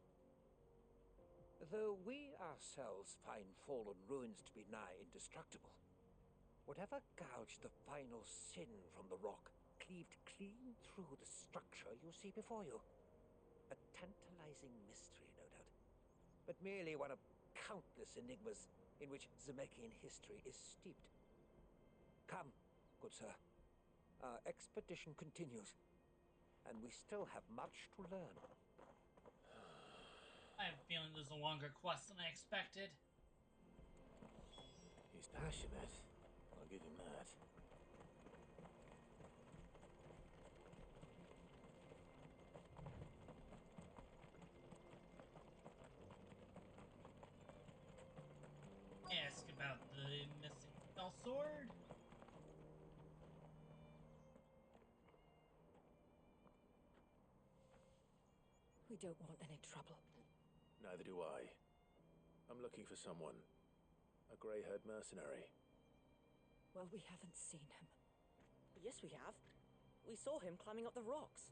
Though we ourselves find fallen ruins to be nigh indestructible, whatever gouged the final sin from the rock cleaved clean through the structure you see before you. A tantalizing mystery, no doubt, but merely one of countless enigmas in which Zemeckis history is steeped. Come, good sir. Our expedition continues, and we still have much to learn. I have a feeling this is a longer quest than I expected. He's passionate. I'll give him that. Ask about the missing spell sword. We don't want any trouble. Neither do I. I'm looking for someone. A grey-haired mercenary. Well, we haven't seen him. Yes, we have. We saw him climbing up the rocks.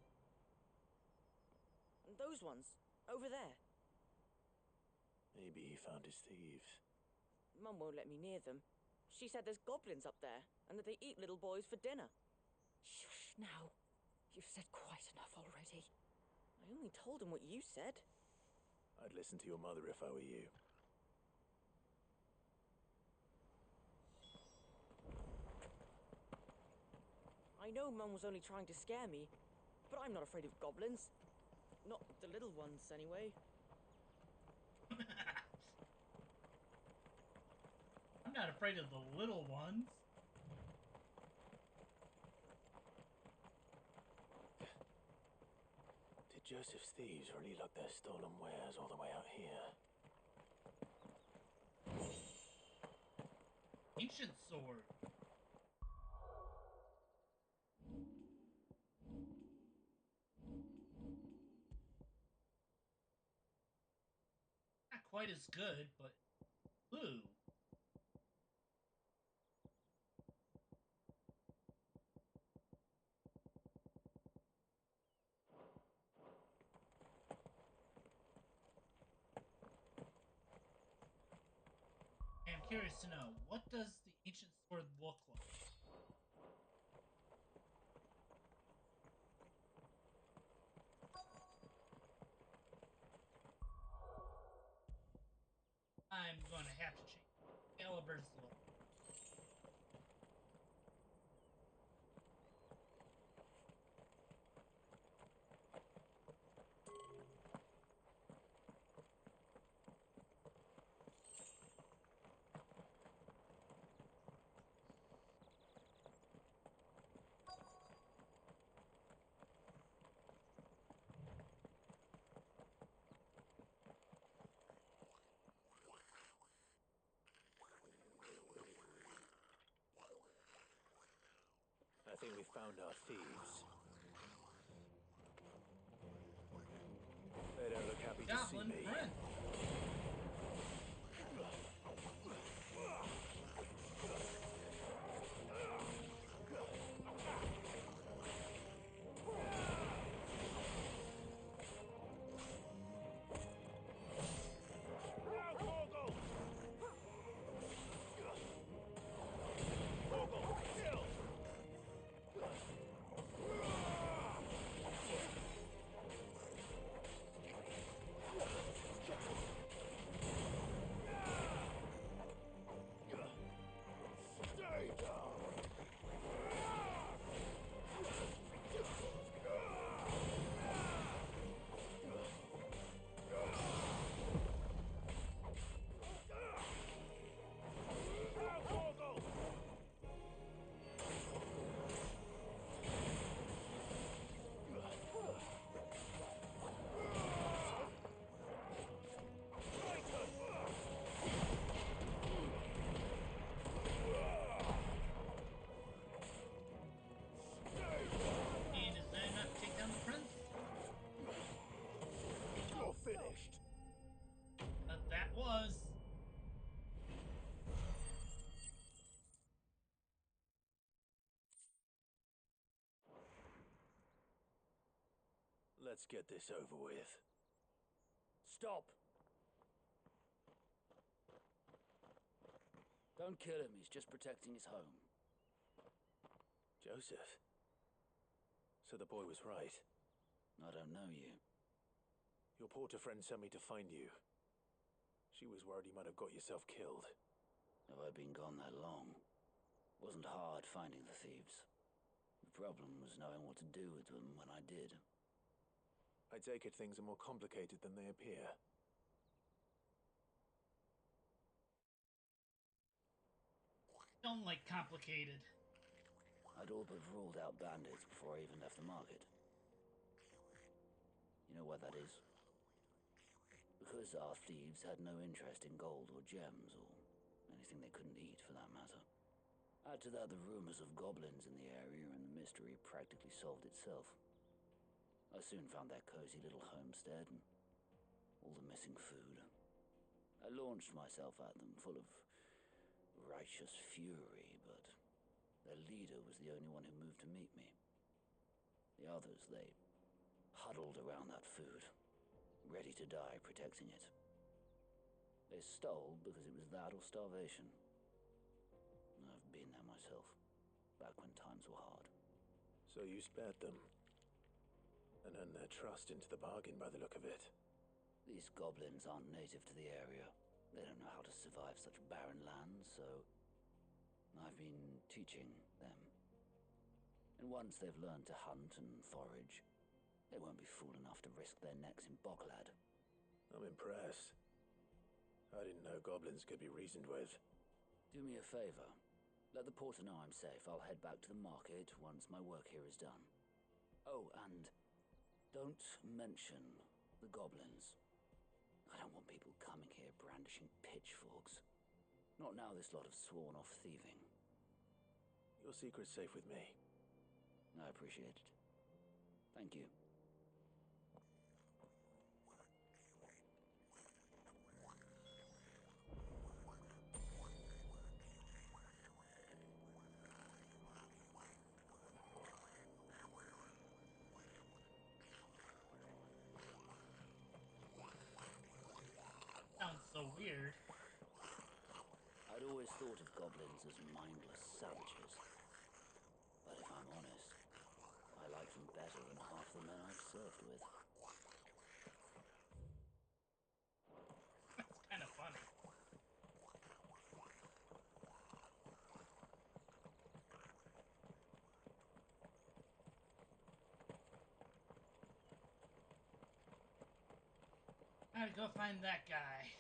And those ones, over there. Maybe he found his thieves. Mum won't let me near them. She said there's goblins up there, and that they eat little boys for dinner. Shush now. You've said quite enough already. I only told him what you said. I'd listen to your mother if I were you. I know Mum was only trying to scare me, but I'm not afraid of goblins. Not the little ones, anyway. I'm not afraid of the little ones. Did Joseph's thieves really lug their stolen wares all the way out here? Ancient sword. Not quite as good, but blue. I'm curious to know, what does the ancient sword look like? I'm gonna have to change Excalibur's look. I think we found our thieves. They don't look happy to see Goblin me. friend. Let's get this over with. Stop! Don't kill him, he's just protecting his home. Joseph? So the boy was right. I don't know you. Your porter friend sent me to find you. She was worried you might have got yourself killed. Have I been gone that long? Wasn't hard finding the thieves. The problem was knowing what to do with them when I did. I take it things are more complicated than they appear. Don't like complicated. I'd all but ruled out bandits before I even left the market. You know why that is? Because our thieves had no interest in gold or gems, or anything they couldn't eat for that matter. Add to that the rumors of goblins in the area, and the mystery practically solved itself. I soon found their cozy little homestead and all the missing food. I launched myself at them, full of righteous fury, but their leader was the only one who moved to meet me. The others, they huddled around that food, ready to die protecting it. They stole because it was that or starvation. I've been there myself, back when times were hard. So you spared them, and earned their trust into the bargain by the look of it. These goblins aren't native to the area. They don't know how to survive such barren lands, so I've been teaching them. And once they've learned to hunt and forage, they won't be fool enough to risk their necks in Boklad. I'm impressed. I didn't know goblins could be reasoned with. Do me a favor. Let the porter know I'm safe. I'll head back to the market once my work here is done. Oh, and don't mention the goblins. I don't want people coming here brandishing pitchforks. Not now this lot have sworn off thieving. Your secret's safe with me. I appreciate it. Thank you. Sounds so weird. I'd always thought of goblins as mindless savages. But if I'm honest, I like them better than half the men I've served with. That's kind of funny. Gotta go find that guy.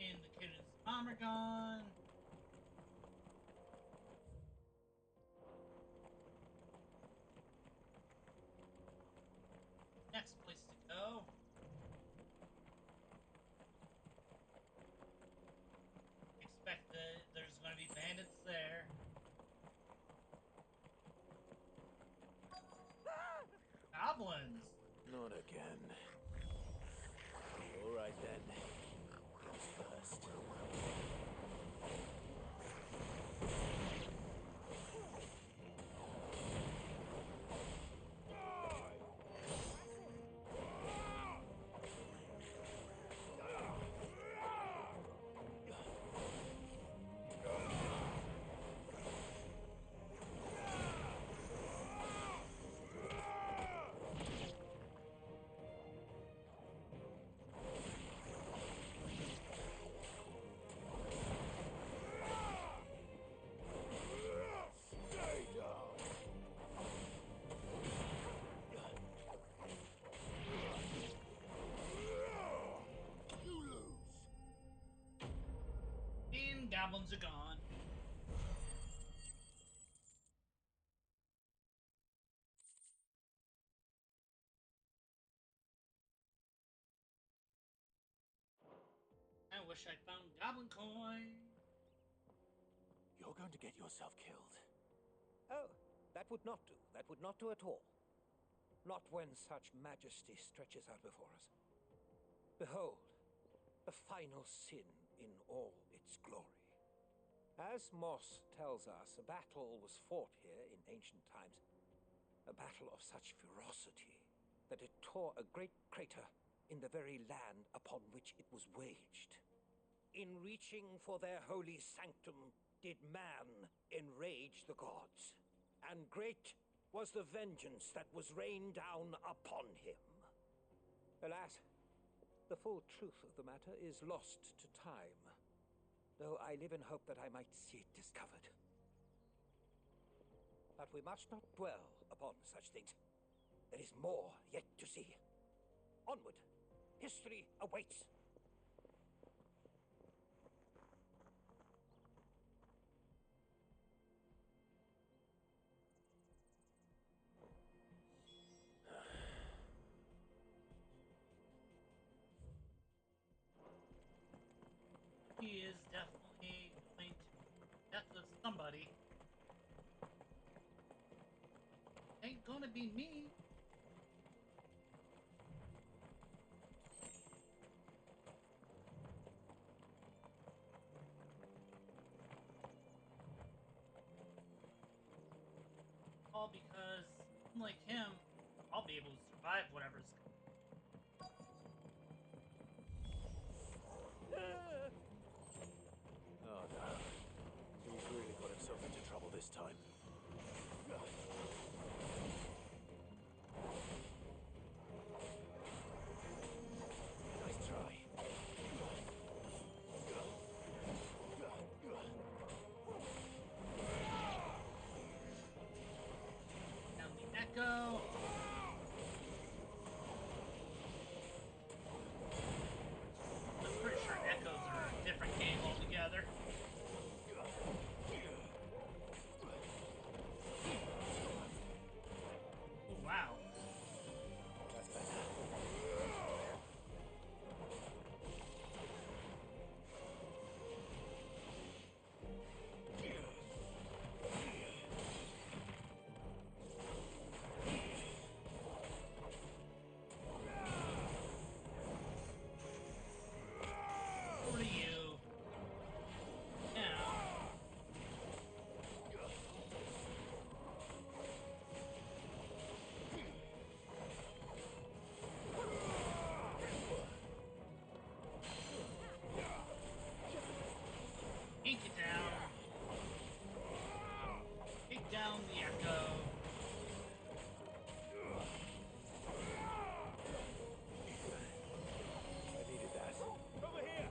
And the kid is armor gone. Next place to go. Expect that there's going to be bandits there. Goblins. Not again. All right then. Who's first? goblins are gone. I wish I found goblin coin. You're going to get yourself killed. Oh, that would not do. That would not do at all. Not when such majesty stretches out before us. Behold, the final sin in all its glory. As Moss tells us, a battle was fought here in ancient times. A battle of such ferocity that it tore a great crater in the very land upon which it was waged. In reaching for their holy sanctum, did man enrage the gods, and great was the vengeance that was rained down upon him. Alas, the full truth of the matter is lost to time, though I live in hope that I might see it discovered. But we must not dwell upon such things. There is more yet to see. Onward! History awaits! He is definitely going to death of somebody. Ain't gonna be me. All because, unlike him, I'll be able to survive whatever's coming. Oh no. He's really got himself into trouble this time. Nice try. Down the echo. I'm pretty sure echoes are a different game altogether. Oh, wow. That's better. Over to you. Now. Ink it down. Take down the echo. I needed that. Over here!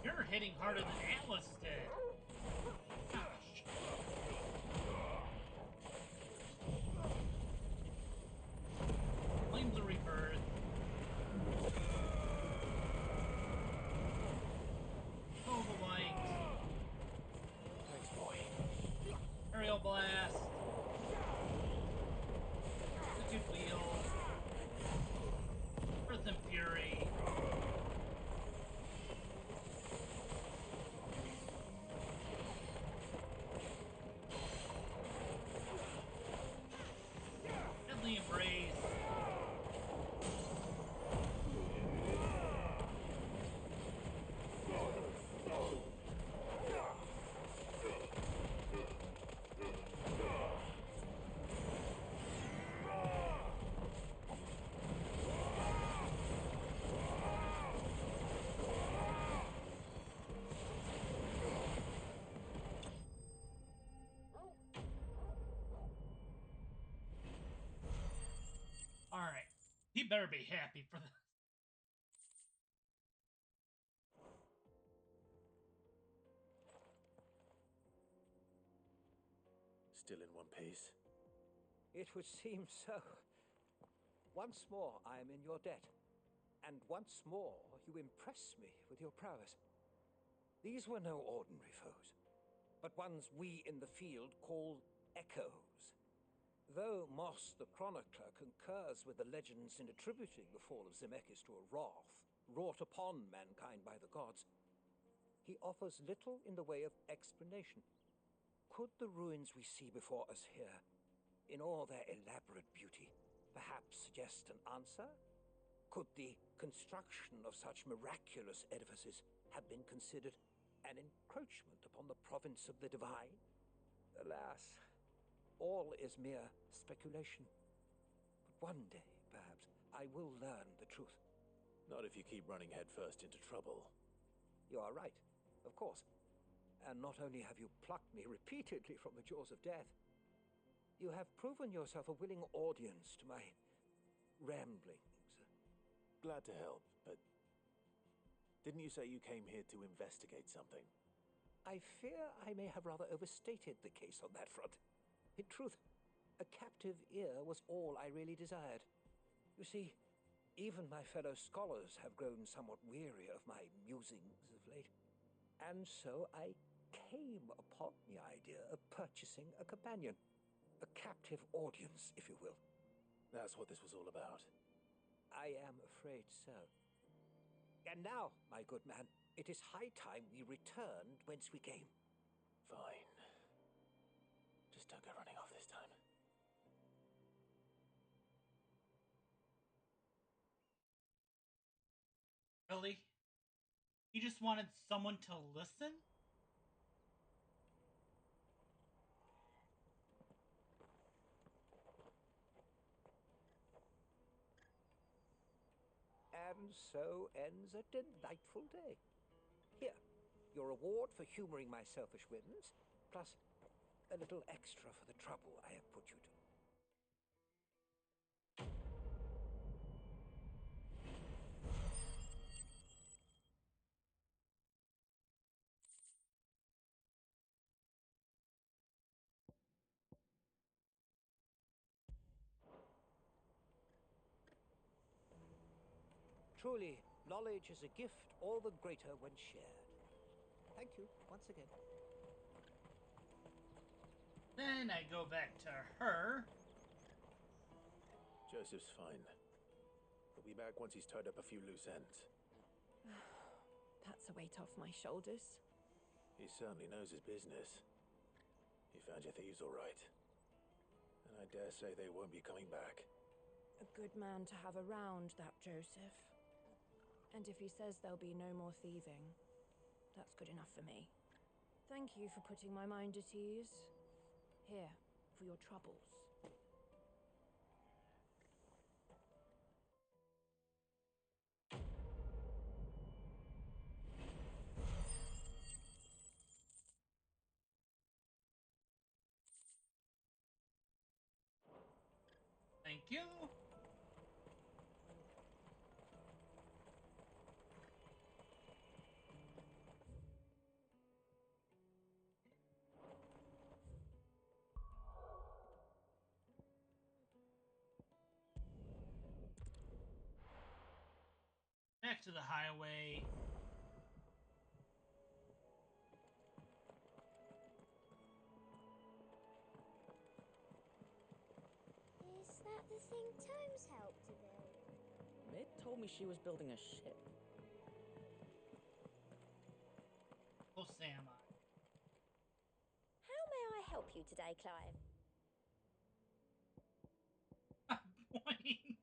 You're hitting harder than Atlas did. Gosh. Flames are rebirth. Oh, the light. Thanks, boy. Aerial blast. Substitute wheel. Earth and fury. Deadly embrace. Alright. He better be happy for this. still in one piece? It would seem so. Once more I am in your debt, and once more you impress me with your prowess. These were no ordinary foes, but ones we in the field call echoes. Though Moss the Chronicler concurs with the legends in attributing the fall of Zemeckis to a wrath wrought upon mankind by the gods, he offers little in the way of explanation. Could the ruins we see before us here, in all their elaborate beauty, perhaps suggest an answer? Could the construction of such miraculous edifices have been considered an encroachment upon the province of the divine? Alas, all is mere speculation. But one day, perhaps, I will learn the truth. Not if you keep running headfirst into trouble. You are right, of course. And not only have you plucked me repeatedly from the jaws of death, you have proven yourself a willing audience to my ramblings. Glad to help, but didn't you say you came here to investigate something? I fear I may have rather overstated the case on that front. In truth, a captive ear was all I really desired. You see, even my fellow scholars have grown somewhat weary of my musings of late. And so I came upon the idea of purchasing a companion. A captive audience, if you will. That's what this was all about. I am afraid so. And now, my good man, it is high time we returned whence we came. Fine. Just don't go running off this time. Really? He just wanted someone to listen? And so ends a delightful day. Here, your reward for humoring my selfish whims, plus a little extra for the trouble I have put you to. Truly, knowledge is a gift all the greater when shared. Thank you once again. Then I go back to her. Joseph's fine. He'll be back once he's tied up a few loose ends. That's a weight off my shoulders. He certainly knows his business. He found your thieves all right. And I dare say they won't be coming back. A good man to have around, that Joseph. And if he says there'll be no more thieving, that's good enough for me. Thank you for putting my mind at ease. Here, for your troubles. Thank you. Back to the highway. Is that the thing Tomes helped to build? Mid told me she was building a ship. Oh, Sam. How may I help you today, Clive? Points.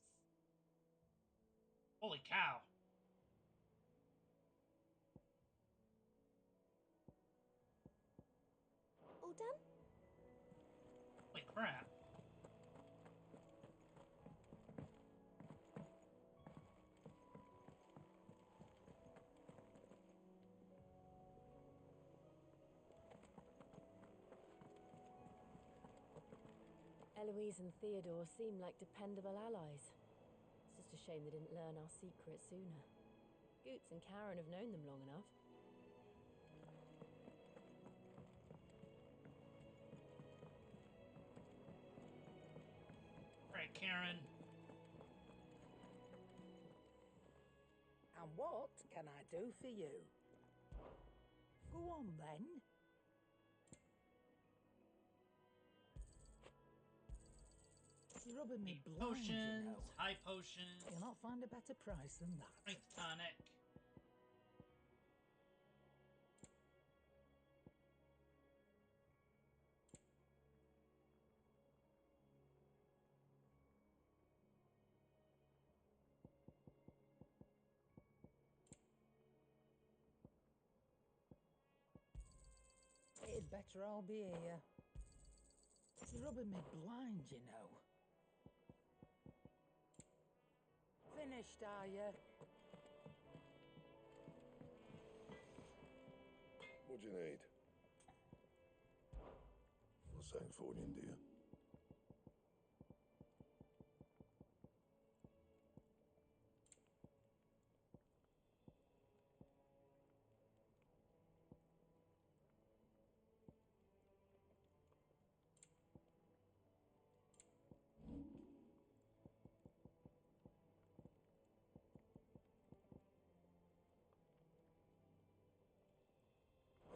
Holy cow. All done? Holy crap. Eloise and Theodore seem like dependable allies. It's just a shame they didn't learn our secret sooner. Goots and Karen have known them long enough. Alright, Karen. And what can I do for you? Go on then. You're rubbing me blind, you Potions, know. high potions. You'll not find a better price than that. Strength tonic. It'd better all be here. You're rubbing me blind, you know. Finished, are you? What do you need? What's that for you, dear?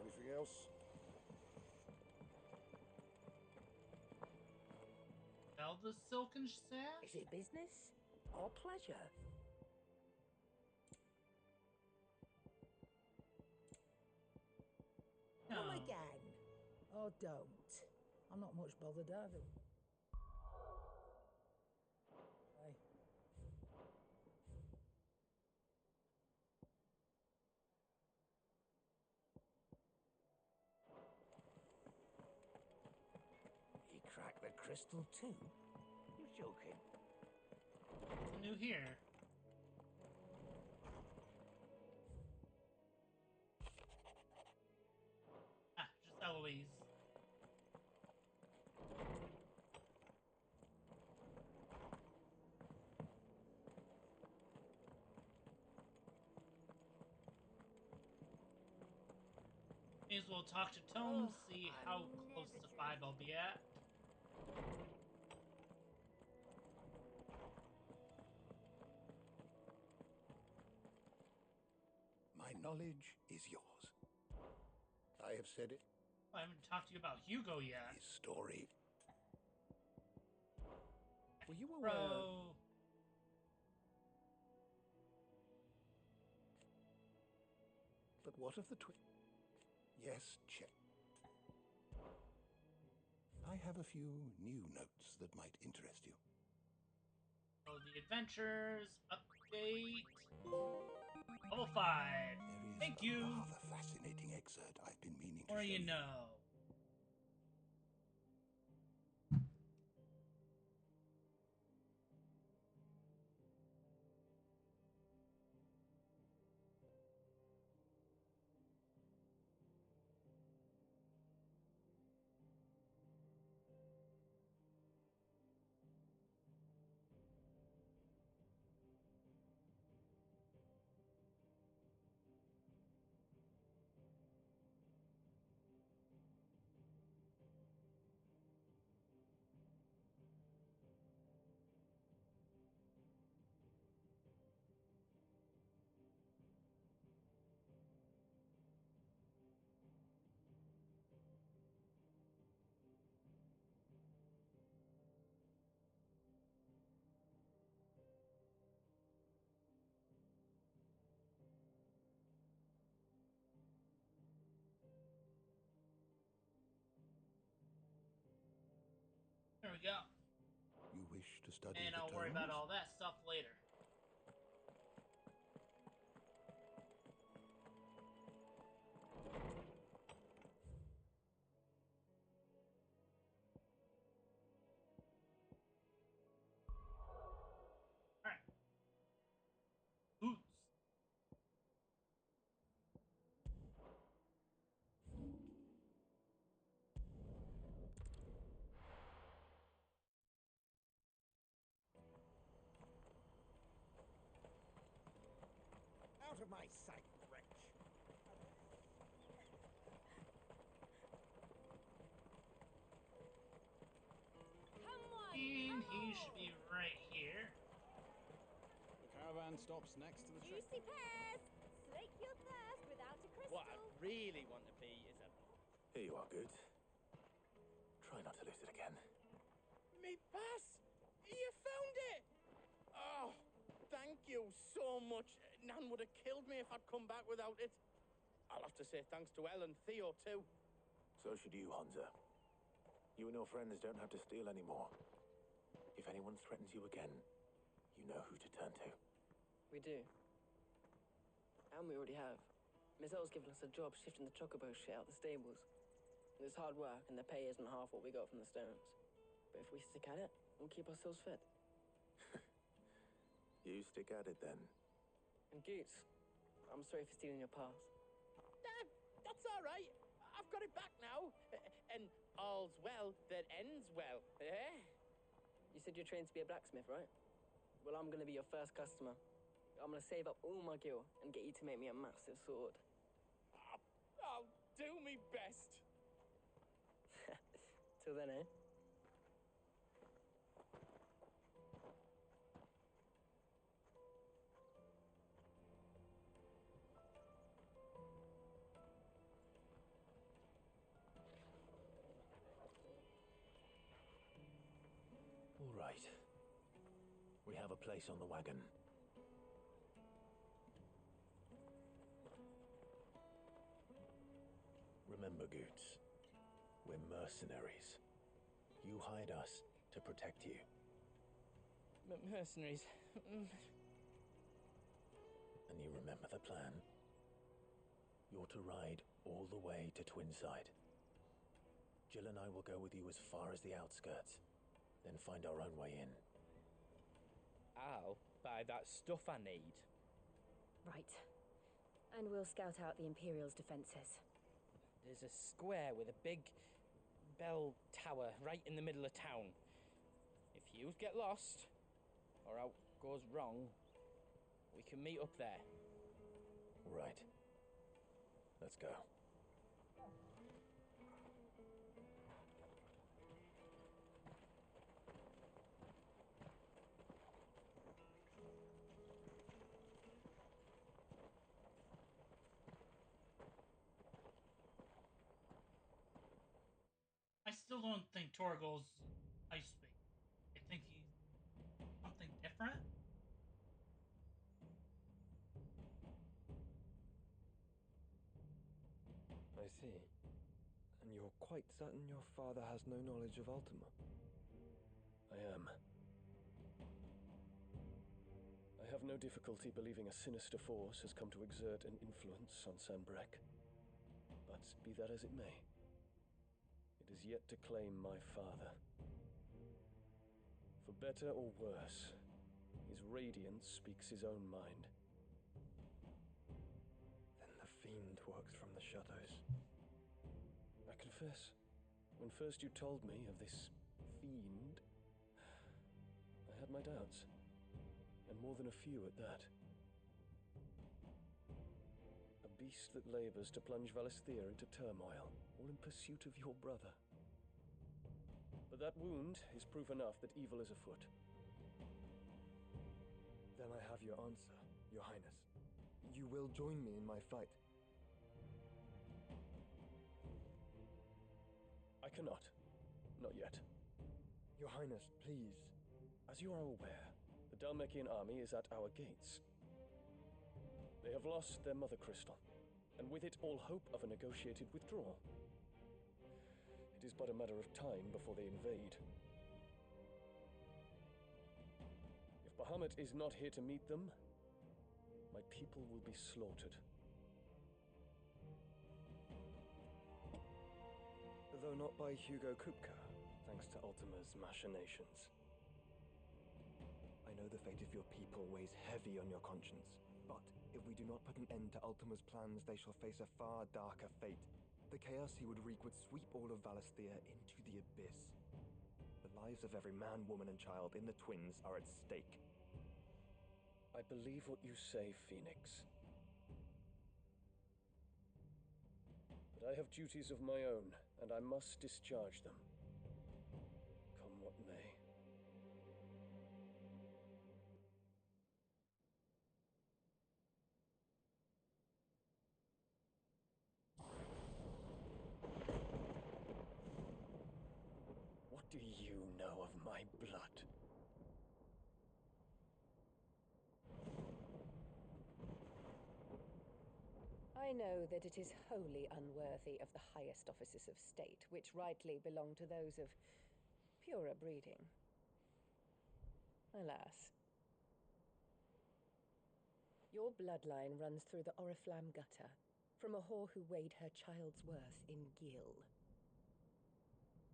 Anything else? Sell the silken sash? Is it business or pleasure? No. Come again. Or don't. I'm not much bothered either. Hey. He cracked the crystal too? You're joking. What's new here? Ah, just Eloise. May as well talk to Tome, see how close to 5 I'll be at. My knowledge is yours. I have said it. I haven't talked to you about Hugo yet. His story. Were you aware? Bro. But what of the twin? Yes, check. I have a few new notes that might interest you. So the adventures update. Level 5. Thank you. Rather fascinating excerpt I've been meaning to Or show you you. know. There we go. You wish to study And the I'll worry about tomes? all that stuff later. Alright. Boots. Out of my sight, wretch. And he should be van stops next to the Juicy checkpoint. pears! Slake your thirst without a crystal. What I really want to be is a... Here you are, Goots. Try not to lose it again. Me pass! You found it! Oh, thank you so much. Nan would have killed me if I'd come back without it. I'll have to say thanks to Elle and Theo, too. So should you, Hansa. You and your friends don't have to steal anymore. If anyone threatens you again, you know who to turn to. We do. And we already have. Miss L's given us a job shifting the chocobo shit out the stables. It's hard work, and the pay isn't half what we got from the stones. But if we stick at it, we'll keep ourselves fed. You stick at it then. And Goots, I'm sorry for stealing your pass. That's all right. I've got it back now. And all's well that ends well. Eh? You said you're trained to be a blacksmith, right? Well, I'm going to be your first customer. I'm going to save up all my gil and get you to make me a massive sword. I'll do me best. Till then, eh? All right. We have a place on the wagon. Remember, Goots, we're mercenaries. You hired us to protect you. Mercenaries. And you remember the plan? You're to ride all the way to Twinside. Jill and I will go with you as far as the outskirts, then find our own way in. I'll buy that stuff I need. Right. And we'll scout out the Imperial's defences. There's a square with a big bell tower right in the middle of town. If you get lost, or out goes wrong, we can meet up there. Right. Let's go. I still don't think Torgo's ice speed. I think he's something different. I see. And you're quite certain your father has no knowledge of Ultima? I am. I have no difficulty believing a sinister force has come to exert an influence on Sanbreque. But be that as it may, it is yet to claim my father. For better or worse, his radiance speaks his own mind. Then the fiend works from the shadows. I confess, when first you told me of this fiend, I had my doubts, and more than a few at that. A beast that labors to plunge Valisthea into turmoil, all in pursuit of your brother. But that wound is proof enough that evil is afoot. Then I have your answer, Your Highness. You will join me in my fight. I cannot. Not yet. Your Highness, please. As you are aware, the Dhalmekian army is at our gates. They have lost their mother crystal, and with it all hope of a negotiated withdrawal. It is but a matter of time before they invade. If Bahamut is not here to meet them, my people will be slaughtered. Though not by Hugo Kupka, thanks to Ultima's machinations. I know the fate of your people weighs heavy on your conscience, but if we do not put an end to Ultima's plans, they shall face a far darker fate. The chaos he would wreak would sweep all of Valisthea into the abyss. The lives of every man, woman, and child in the Twins are at stake. I believe what you say, Phoenix. But I have duties of my own, and I must discharge them. Come what may. you know of my blood? I know that it is wholly unworthy of the highest offices of state, which rightly belong to those of purer breeding. Alas. Your bloodline runs through the Oriflamme gutter, from a whore who weighed her child's worth in gil.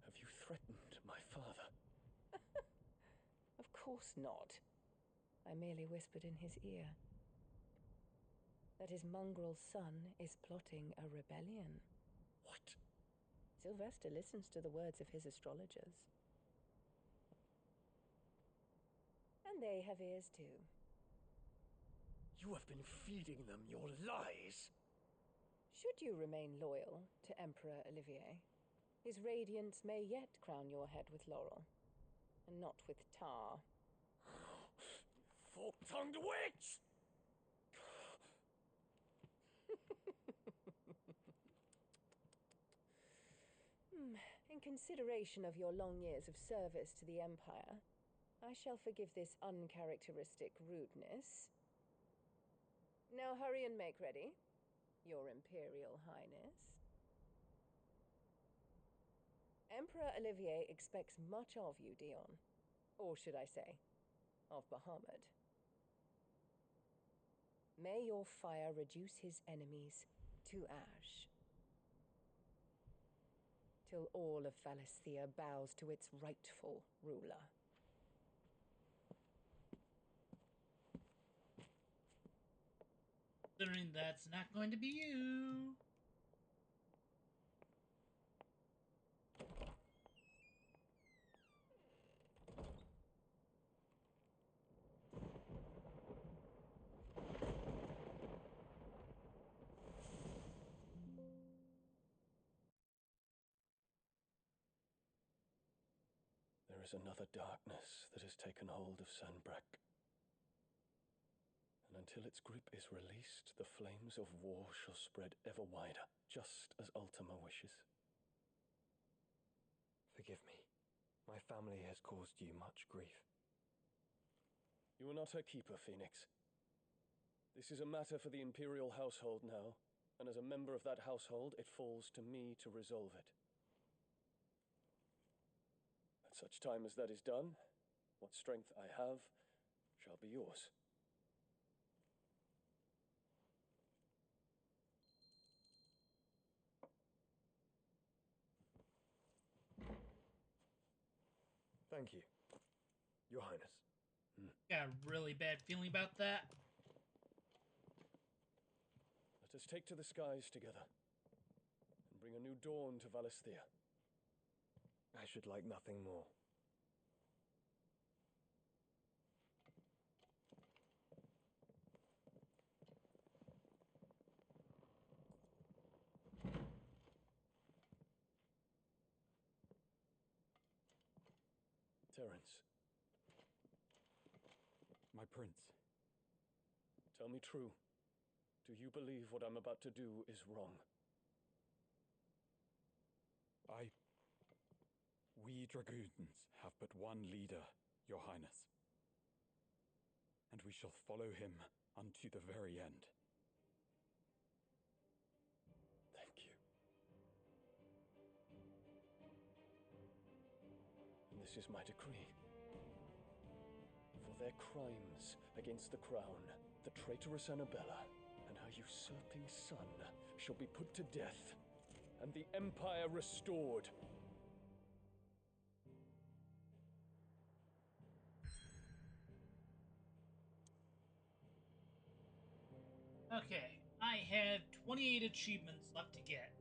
Have you threatened my father? Of course not. I merely whispered in his ear that his mongrel son is plotting a rebellion. What? Sylvester listens to the words of his astrologers. And they have ears too. You have been feeding them your lies! Should you remain loyal to Emperor Olivier, his radiance may yet crown your head with laurel, and not with tar. Fork-tongued witch! In consideration of your long years of service to the Empire, I shall forgive this uncharacteristic rudeness. Now hurry and make ready, Your Imperial Highness. Emperor Olivier expects much of you, Dion. Or should I say, of Bahamut. May your fire reduce his enemies to ash, till all of Valisthea bows to its rightful ruler. Considering that's not going to be you. There is another darkness that has taken hold of Sanbreque. And until its grip is released, the flames of war shall spread ever wider, just as Ultima wishes. Forgive me. My family has caused you much grief. You are not her keeper, Phoenix. This is a matter for the Imperial household now, and as a member of that household, it falls to me to resolve it. At such time as that is done, what strength I have shall be yours. Thank you, Your Highness. Got a really bad feeling about that. Let us take to the skies together, and bring a new dawn to Valisthea. I should like nothing more. Terence. My prince. Tell me true. Do you believe what I'm about to do is wrong? We dragoons have but one leader, Your Highness. And we shall follow him unto the very end. Thank you. And this is my decree. For their crimes against the crown, the traitorous Annabella and her usurping son shall be put to death, and the Empire restored. Okay, I have 28 achievements left to get.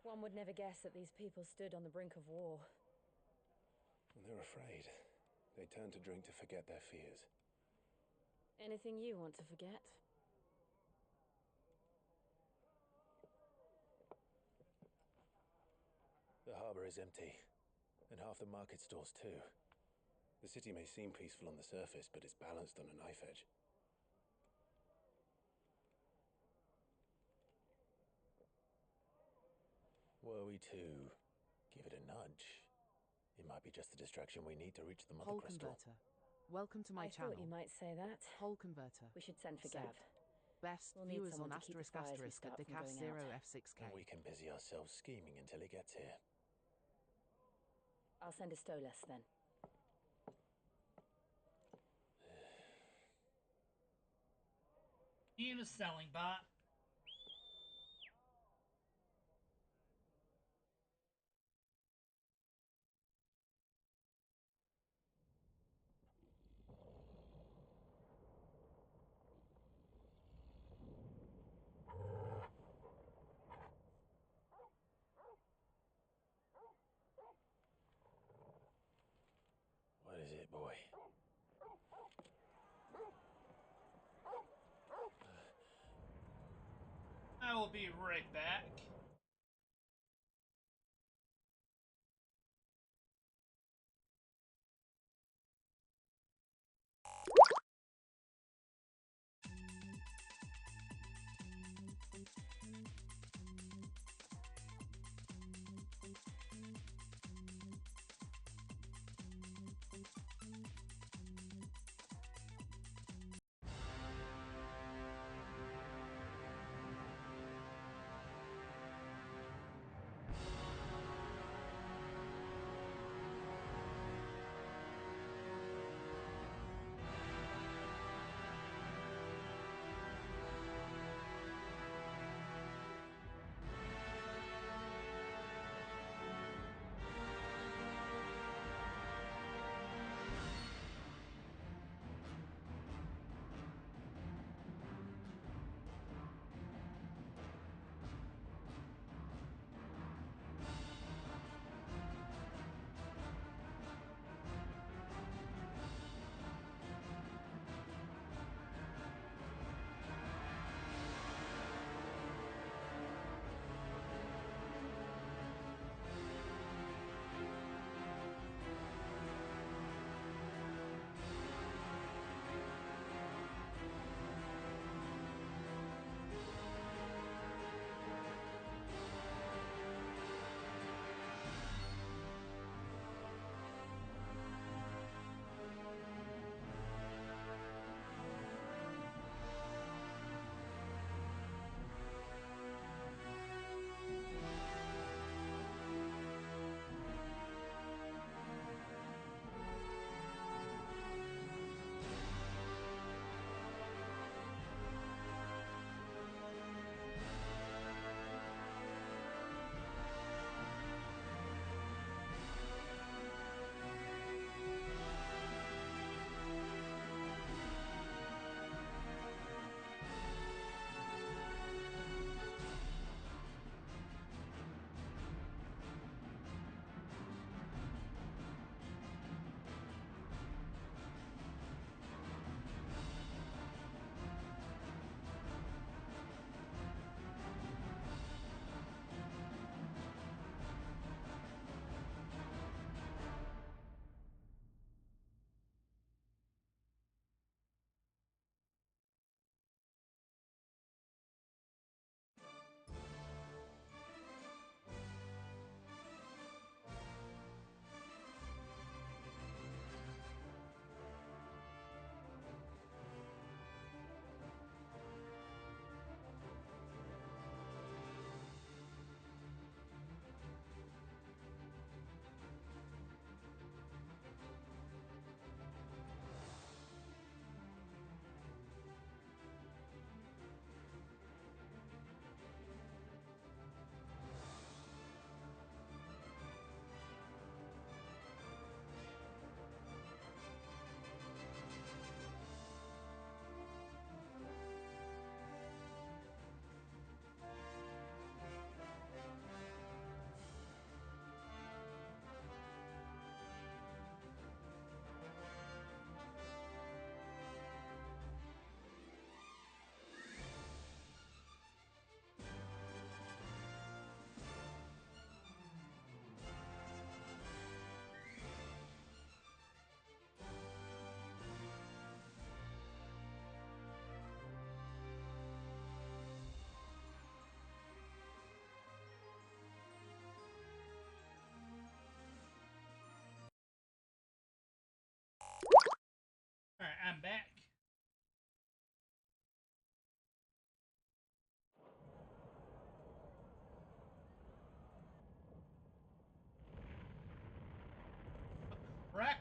One would never guess that these people stood on the brink of war. They're afraid. They turn to drink to forget their fears. Anything you want to forget? The harbor is empty, and half the market stalls too. The city may seem peaceful on the surface, but it's balanced on a knife edge. Were we to give it a nudge, it might be just the distraction we need to reach the Mother Hull Crystal. Converter. Welcome to my I channel. thought you might say that. Hull Converter. We should send for Saved. Gav. Best We'll need viewers on someone to keep the asterisk fires we asterisk at start from Decas going 0 out. F6K. And we can busy ourselves scheming until he gets here. I'll send a Stolas then. Being a selling bot. What is it, boy? I will be right back.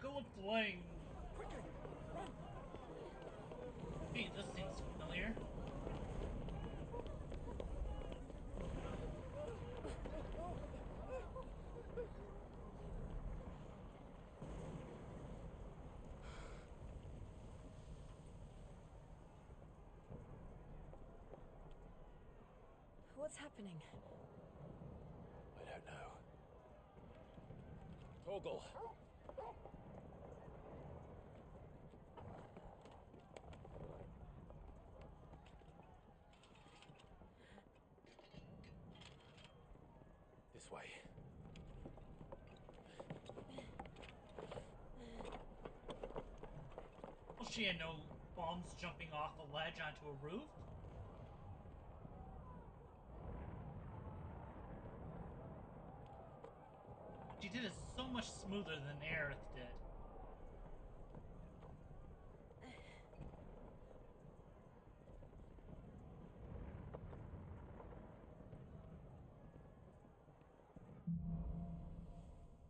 circle of flame. Quickly, run! Hey, this seems familiar. What's happening? I don't know. Torgal! This way. Well, she had no bombs jumping off a ledge onto a roof. She did it so much smoother than Aerith did.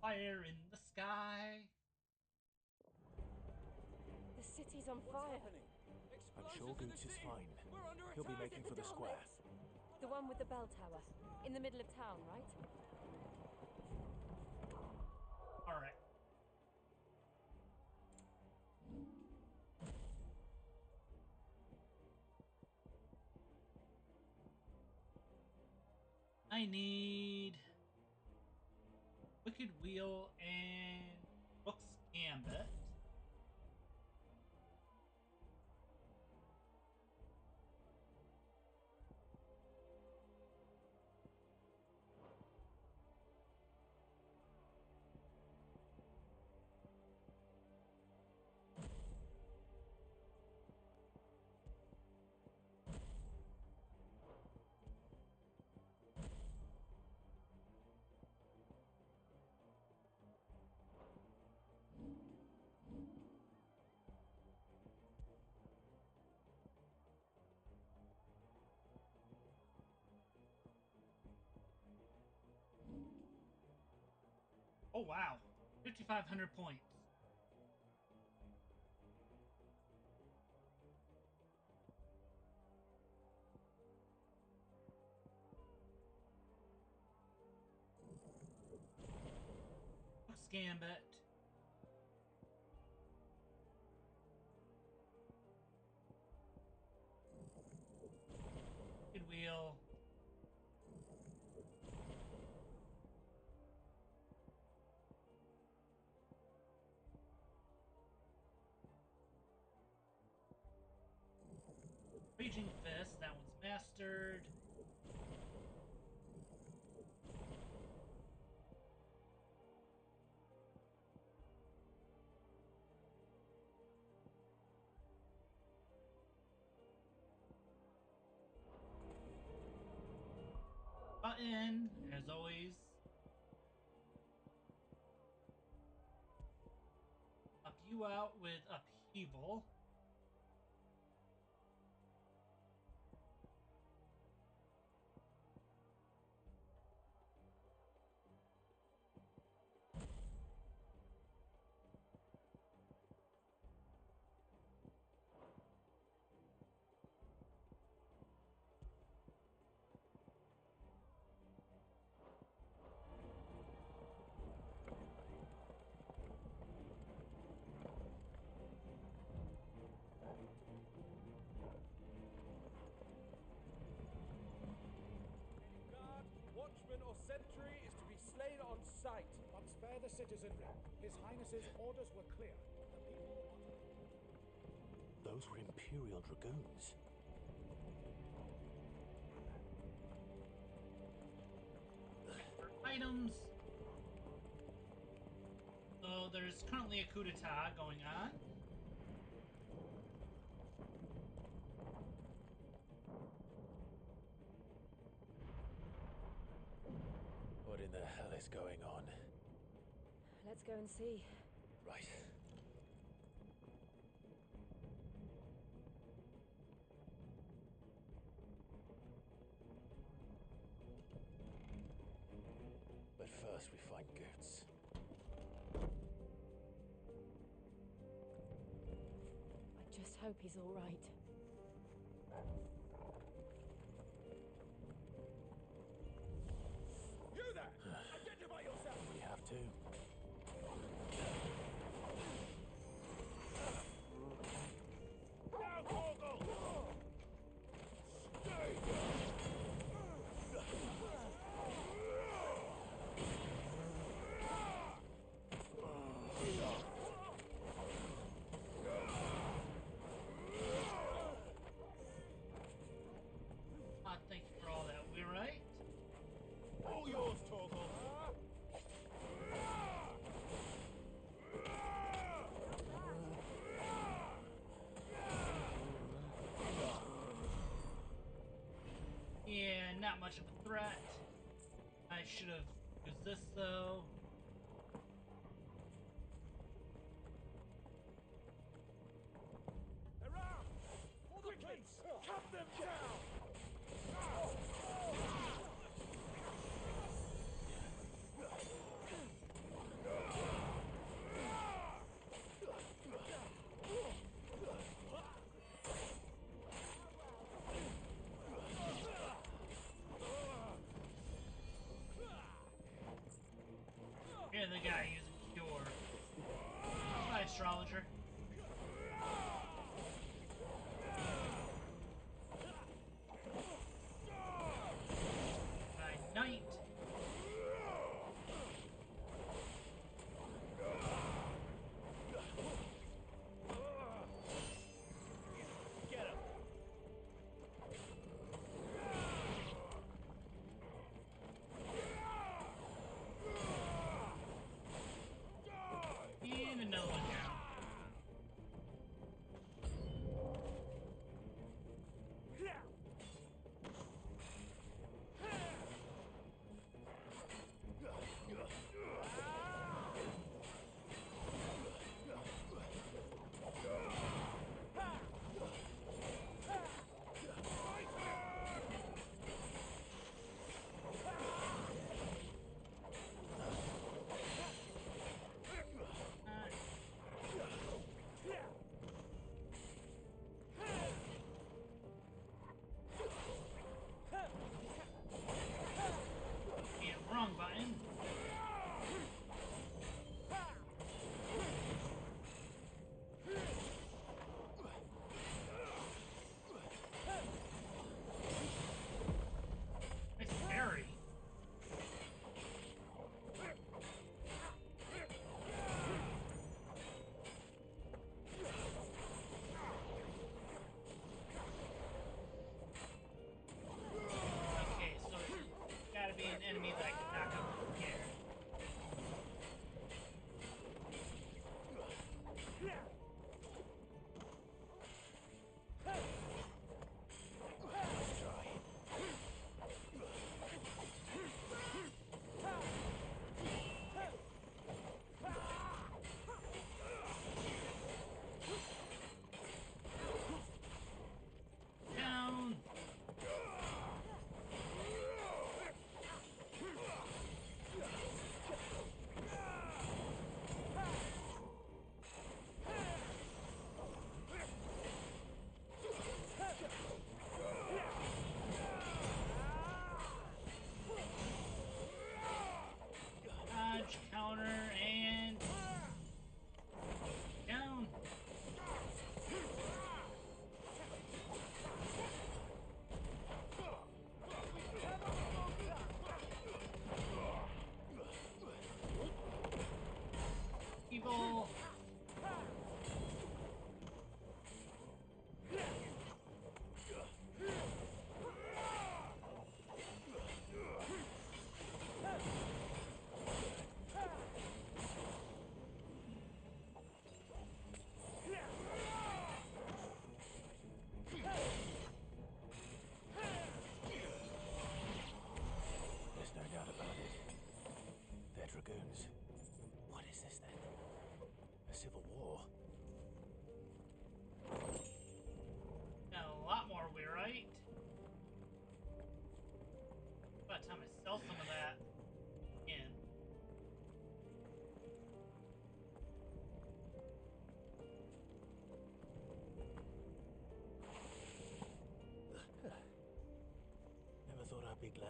Fire in the sky. The city's on fire. I'm sure Goots is fine. He'll be making for the square. The one with the bell tower. In the middle of town, right? Alright. I need Wicked Wheel and Book's Gambit. Oh wow, 5,500 points. Book's Gambit. Wicked Wheel. Raging Fist, that one's mastered. Button, as always. Up you out with Upheaval. Watchman or sentry is to be slain on sight. But spare the citizenry. His Highness's orders were clear. The people wanted it. Those were Imperial Dragoons. Items. So there's currently a coup d'etat going on. What in the hell is going on? Let's go and see. Right. But first we find Goots. hope he's all right. You there! Identify yourself! We have to. Now, Torgal! Stay! Thank you for all that. We right? All yours, Torgal! Yeah, not much of a threat. I should have used this though. Around! Quickly! Cut them down! Here, the guy using cure. Hi, astrologer. Hi, knight. Get him! And another one down.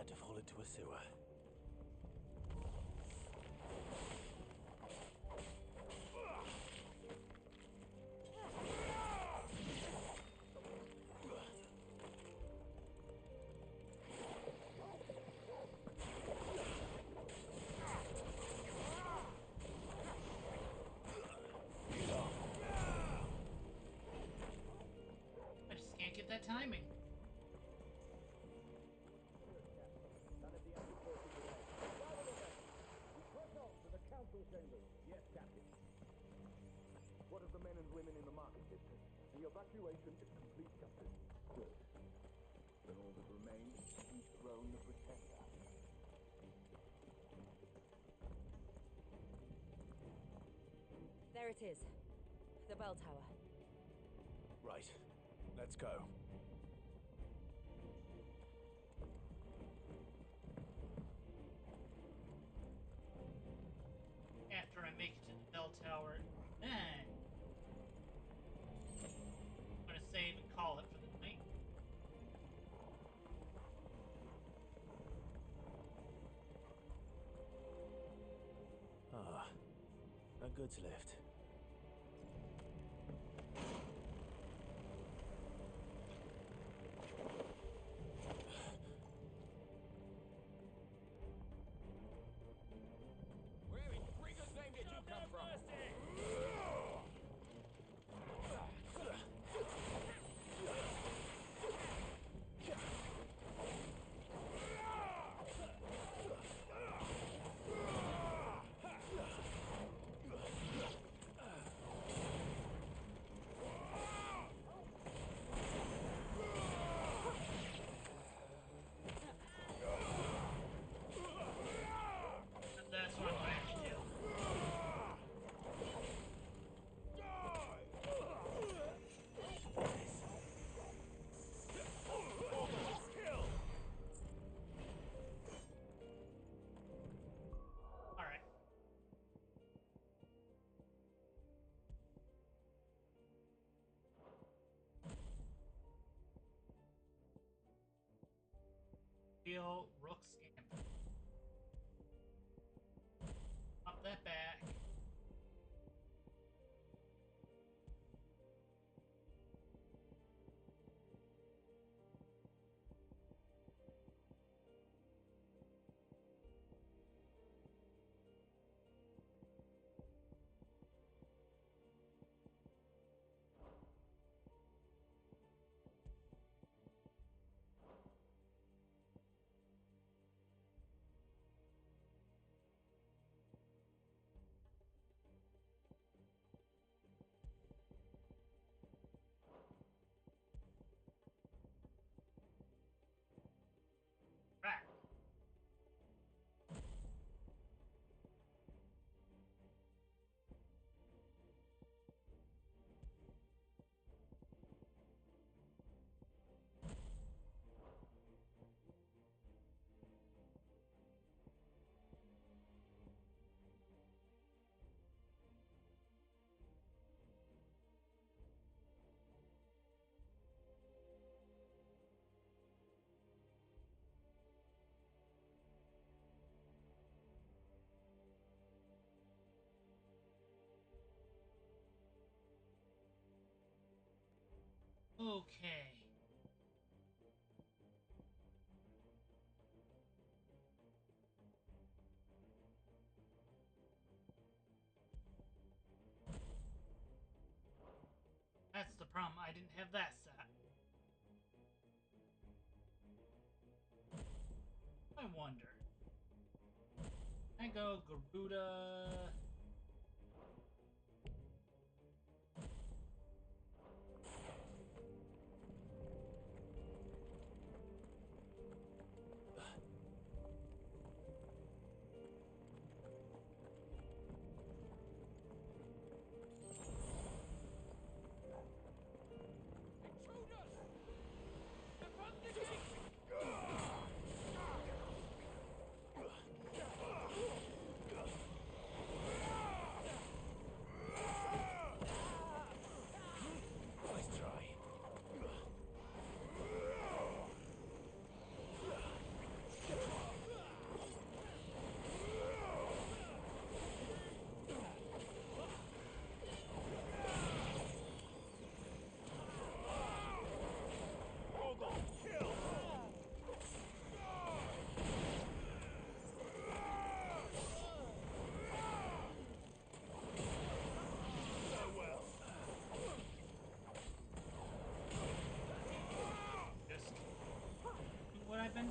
had to fall into a sewer. I just can't get that timing. To the council chambers. Yes, Captain. What of the men and women in the market district? The evacuation is complete, Captain. Good. Then all that remains is to dethrone the Pretender. There it is. The bell tower. Right. Let's go. After I make it to the bell tower, then I'm gonna save and call it for the night. Ah, a goods lift. Where in Gringo's name did you come from? That's what I'm gonna have to do. Alright. Real Rook Scamper. Up that back. Right. Okay. That's the problem. I didn't have that set. I wonder. I go Garuda.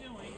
doing.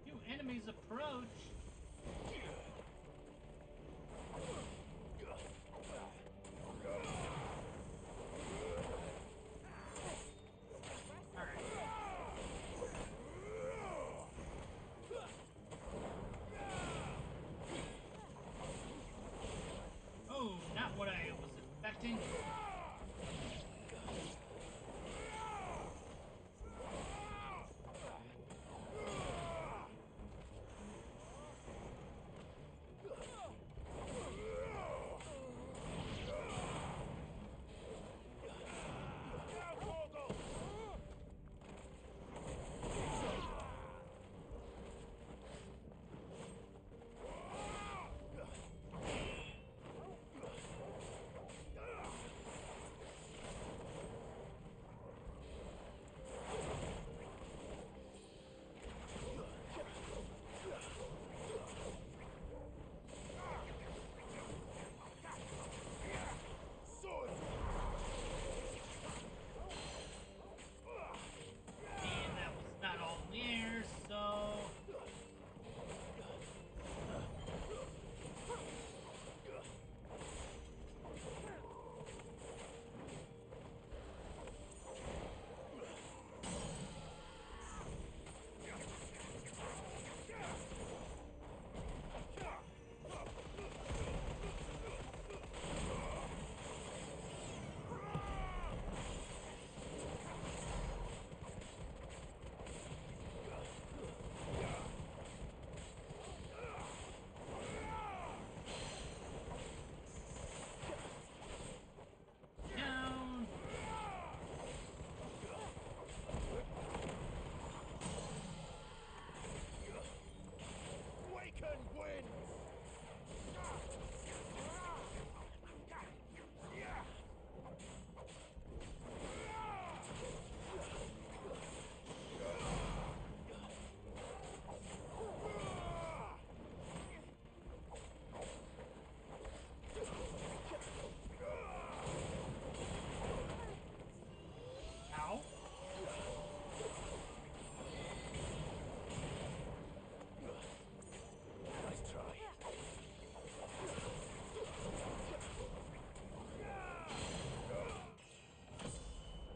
New enemies approach. Oh, not what I was expecting. And that was not all in the air, so... Down. Waken wind! Ow. Nice try.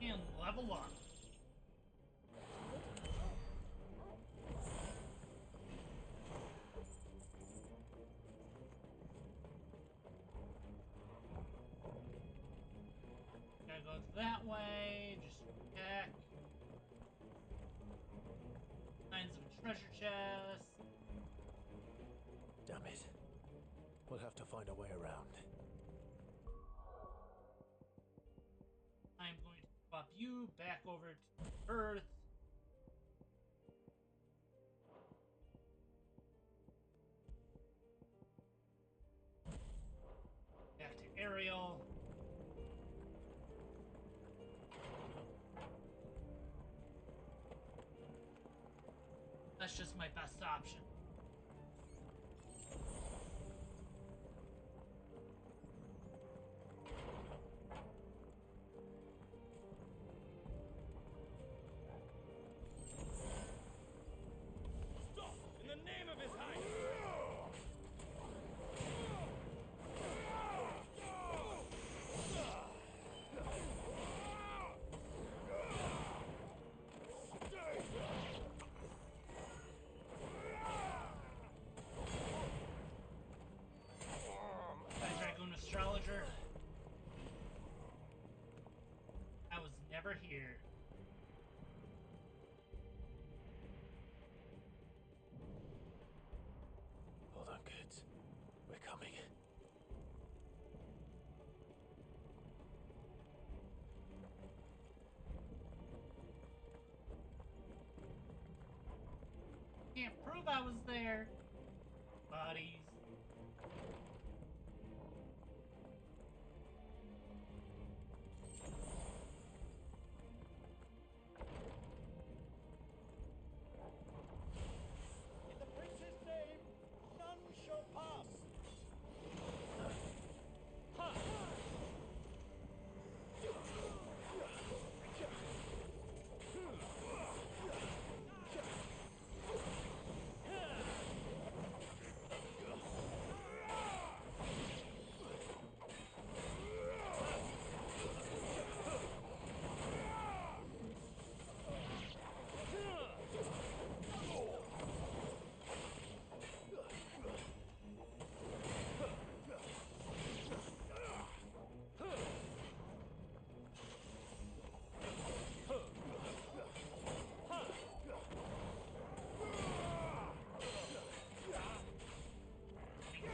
And level up. Gotta go that way, just check. Signs of a treasure chest. Damn it. We'll have to find a way around. I'm going to swap you back over to Earth. Back to Ariel. That's just my best option. Stop! In the name of His Highness! Dragoon Astrologer. I was never here. Hold on, kids. We're coming. bodies. In the prince's name, none shall pass.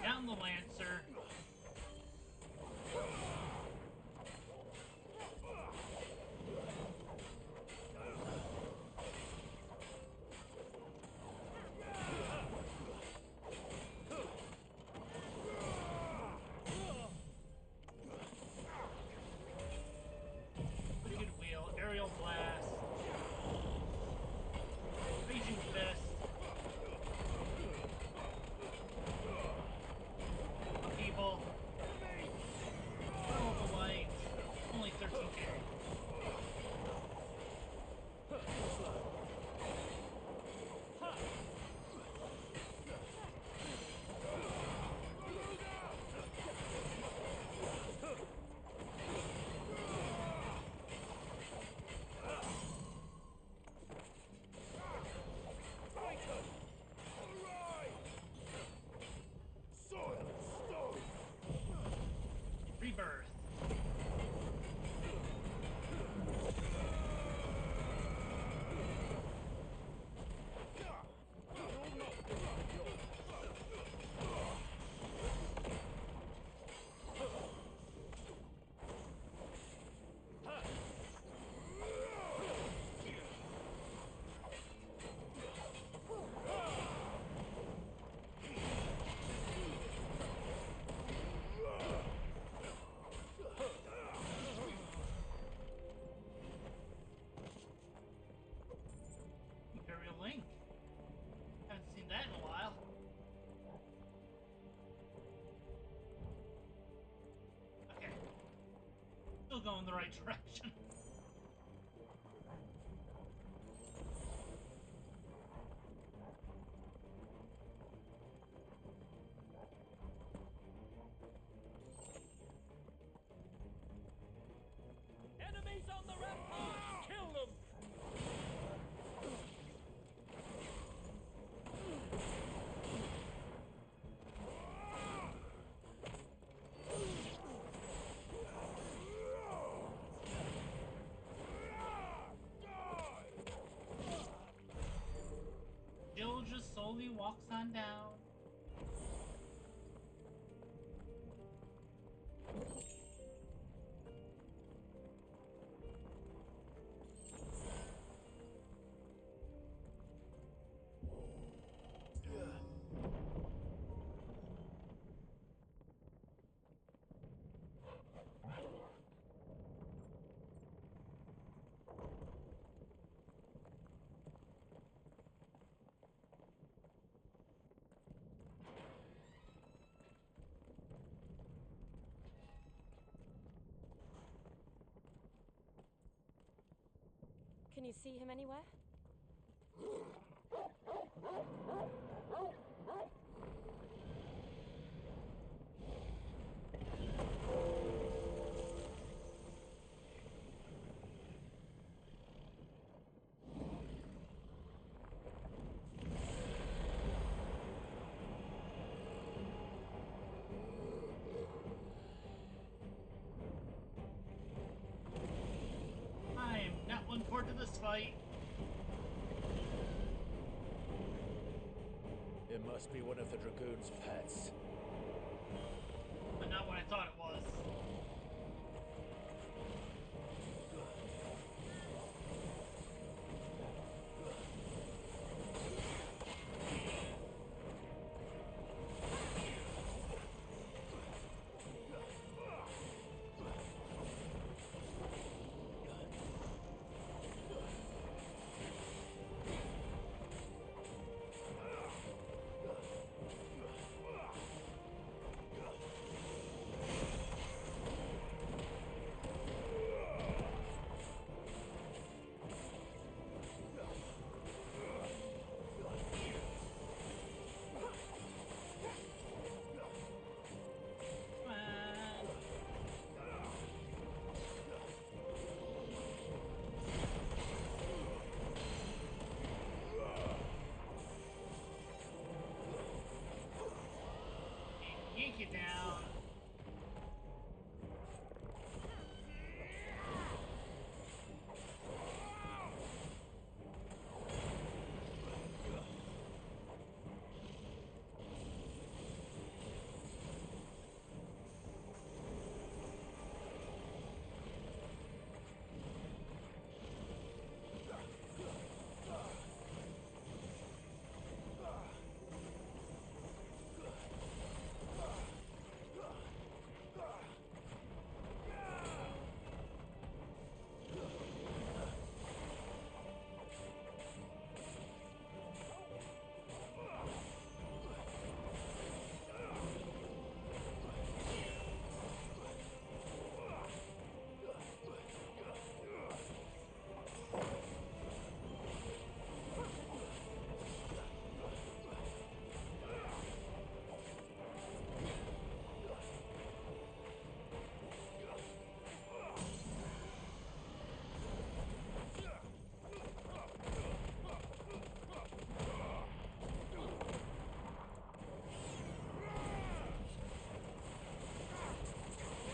Down the Lancer. Wicked Wheel, Aerial Blast, Raging Fist, Upheaval, Battle of the Light, only 13k. Rebirth. Imperial Link. Haven't seen that in a while. Okay. Still going the right direction. Enemies on the rampart! Kill them! Jill just slowly walks on down. Can you see him anywhere? I am not looking forward to this fight. It must be one of the Dragoon's pets. But not what I thought it was. Take it down.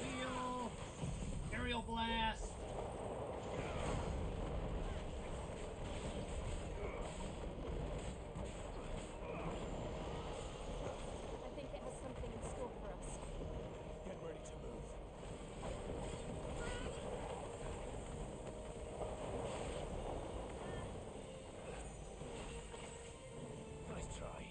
Heal. Aerial blast. I think it has something in store for us. Get ready to move. Nice try.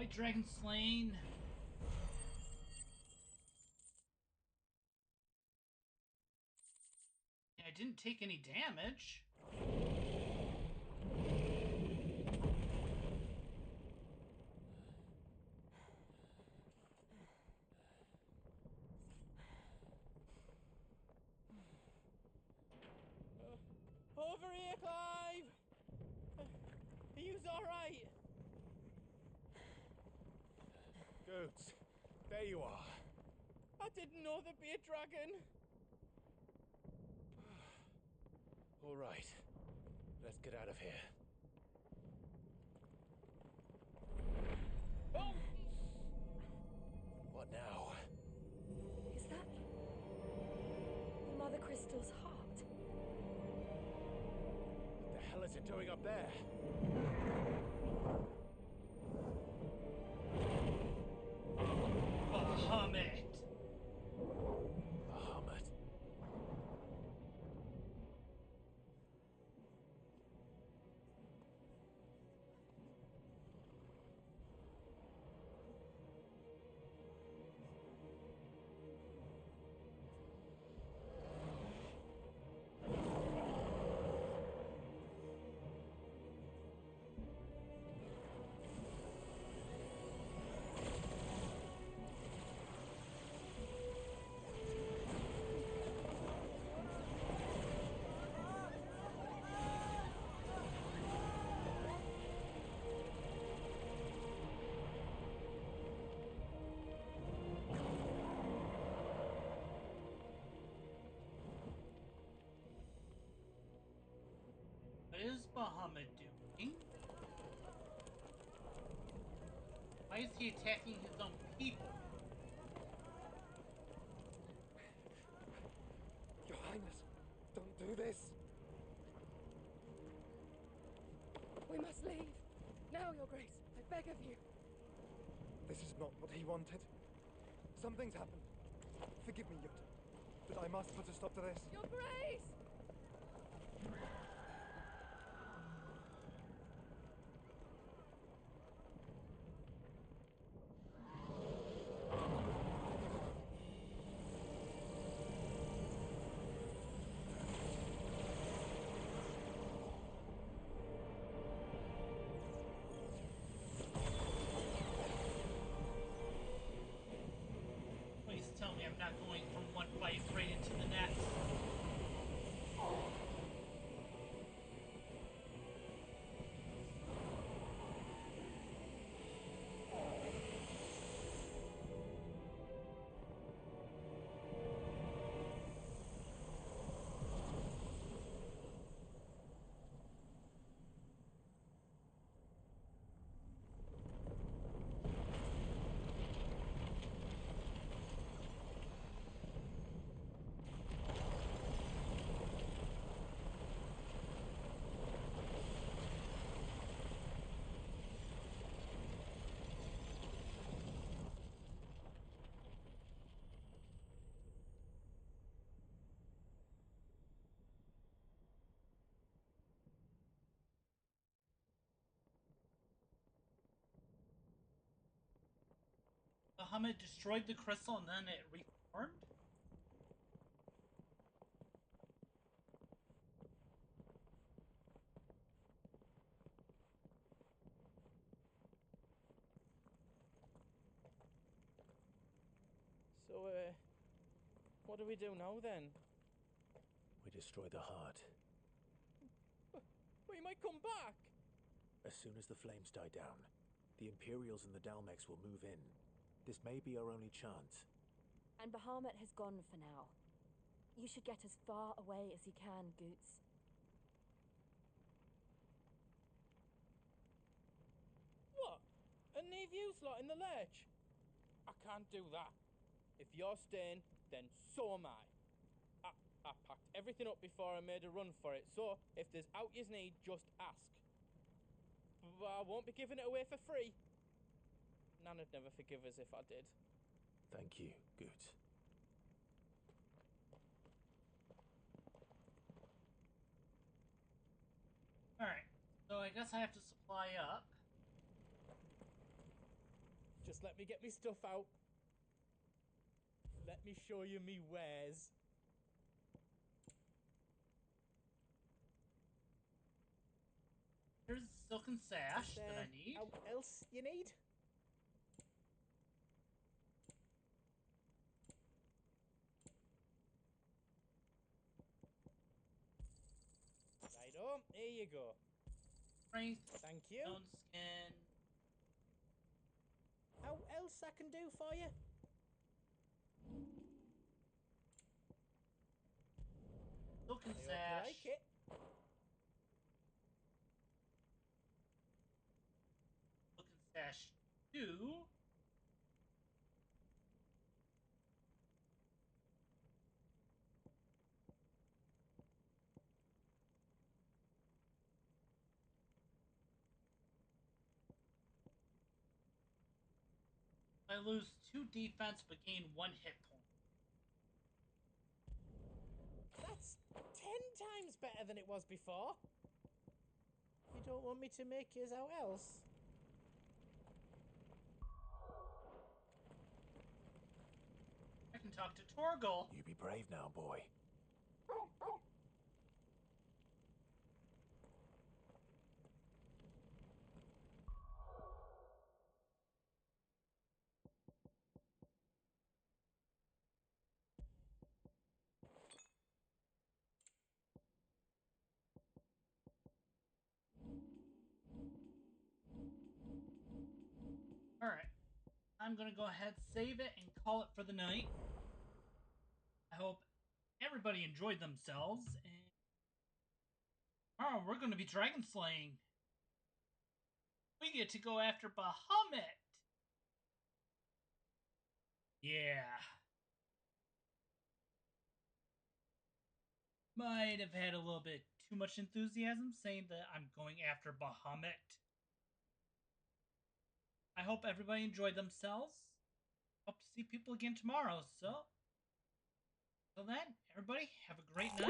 White dragon slain. I didn't take any damage. Over here, Clive! Are you alright? Goots, there you are. I didn't know there'd be a dragon. All right, let's get out of here. Oh! What now? Is that Mother Crystal's heart? What the hell is it doing up there? Bahamut. Bahamut. What is Bahamut doing? Why is he attacking his own people? Your Highness, don't do this. We must leave. Now, Your Grace, I beg of you. This is not what he wanted. Something's happened. Forgive me, Yota, but I must put a stop to this. Your Grace! Please tell me I'm not going from one fight right into the next. Bahamut destroyed the crystal and then it reformed? So, what do we do now then? We destroy the heart. We might come back! As soon as the flames die down, the Imperials and the Dalmex will move in. This may be our only chance. And Bahamut has gone for now. You should get as far away as you can, Goots. What? And leave you lot in the lurch? I can't do that. If you're staying, then so am I. I packed everything up before I made a run for it, so if there's out yous need, just ask. But I won't be giving it away for free. Nana'd never forgive us if I did. Thank you, Goots. Alright, so I guess I have to supply up. Just let me get me stuff out. Let me show you me wares. Here's the silken sash that I need. What else you need? Righto, here you go. Strength. Thank you. Stone skin. How else I can do for you? Silken I hope sash. you like it. Silken sash 2. I lose 2 defense but gain 1 hit point. That's 10 times better than it was before. You don't want me to make yours out else? I can talk to Torgal. You be brave now, boy. Alright. I'm gonna go ahead, save it, and call it for the night. I hope everybody enjoyed themselves. And tomorrow we're gonna be dragon slaying. We get to go after Bahamut. Yeah. Might have had a little bit too much enthusiasm saying that I'm going after Bahamut. I hope everybody enjoyed themselves. Hope to see people again tomorrow. So, till then, everybody, have a great night.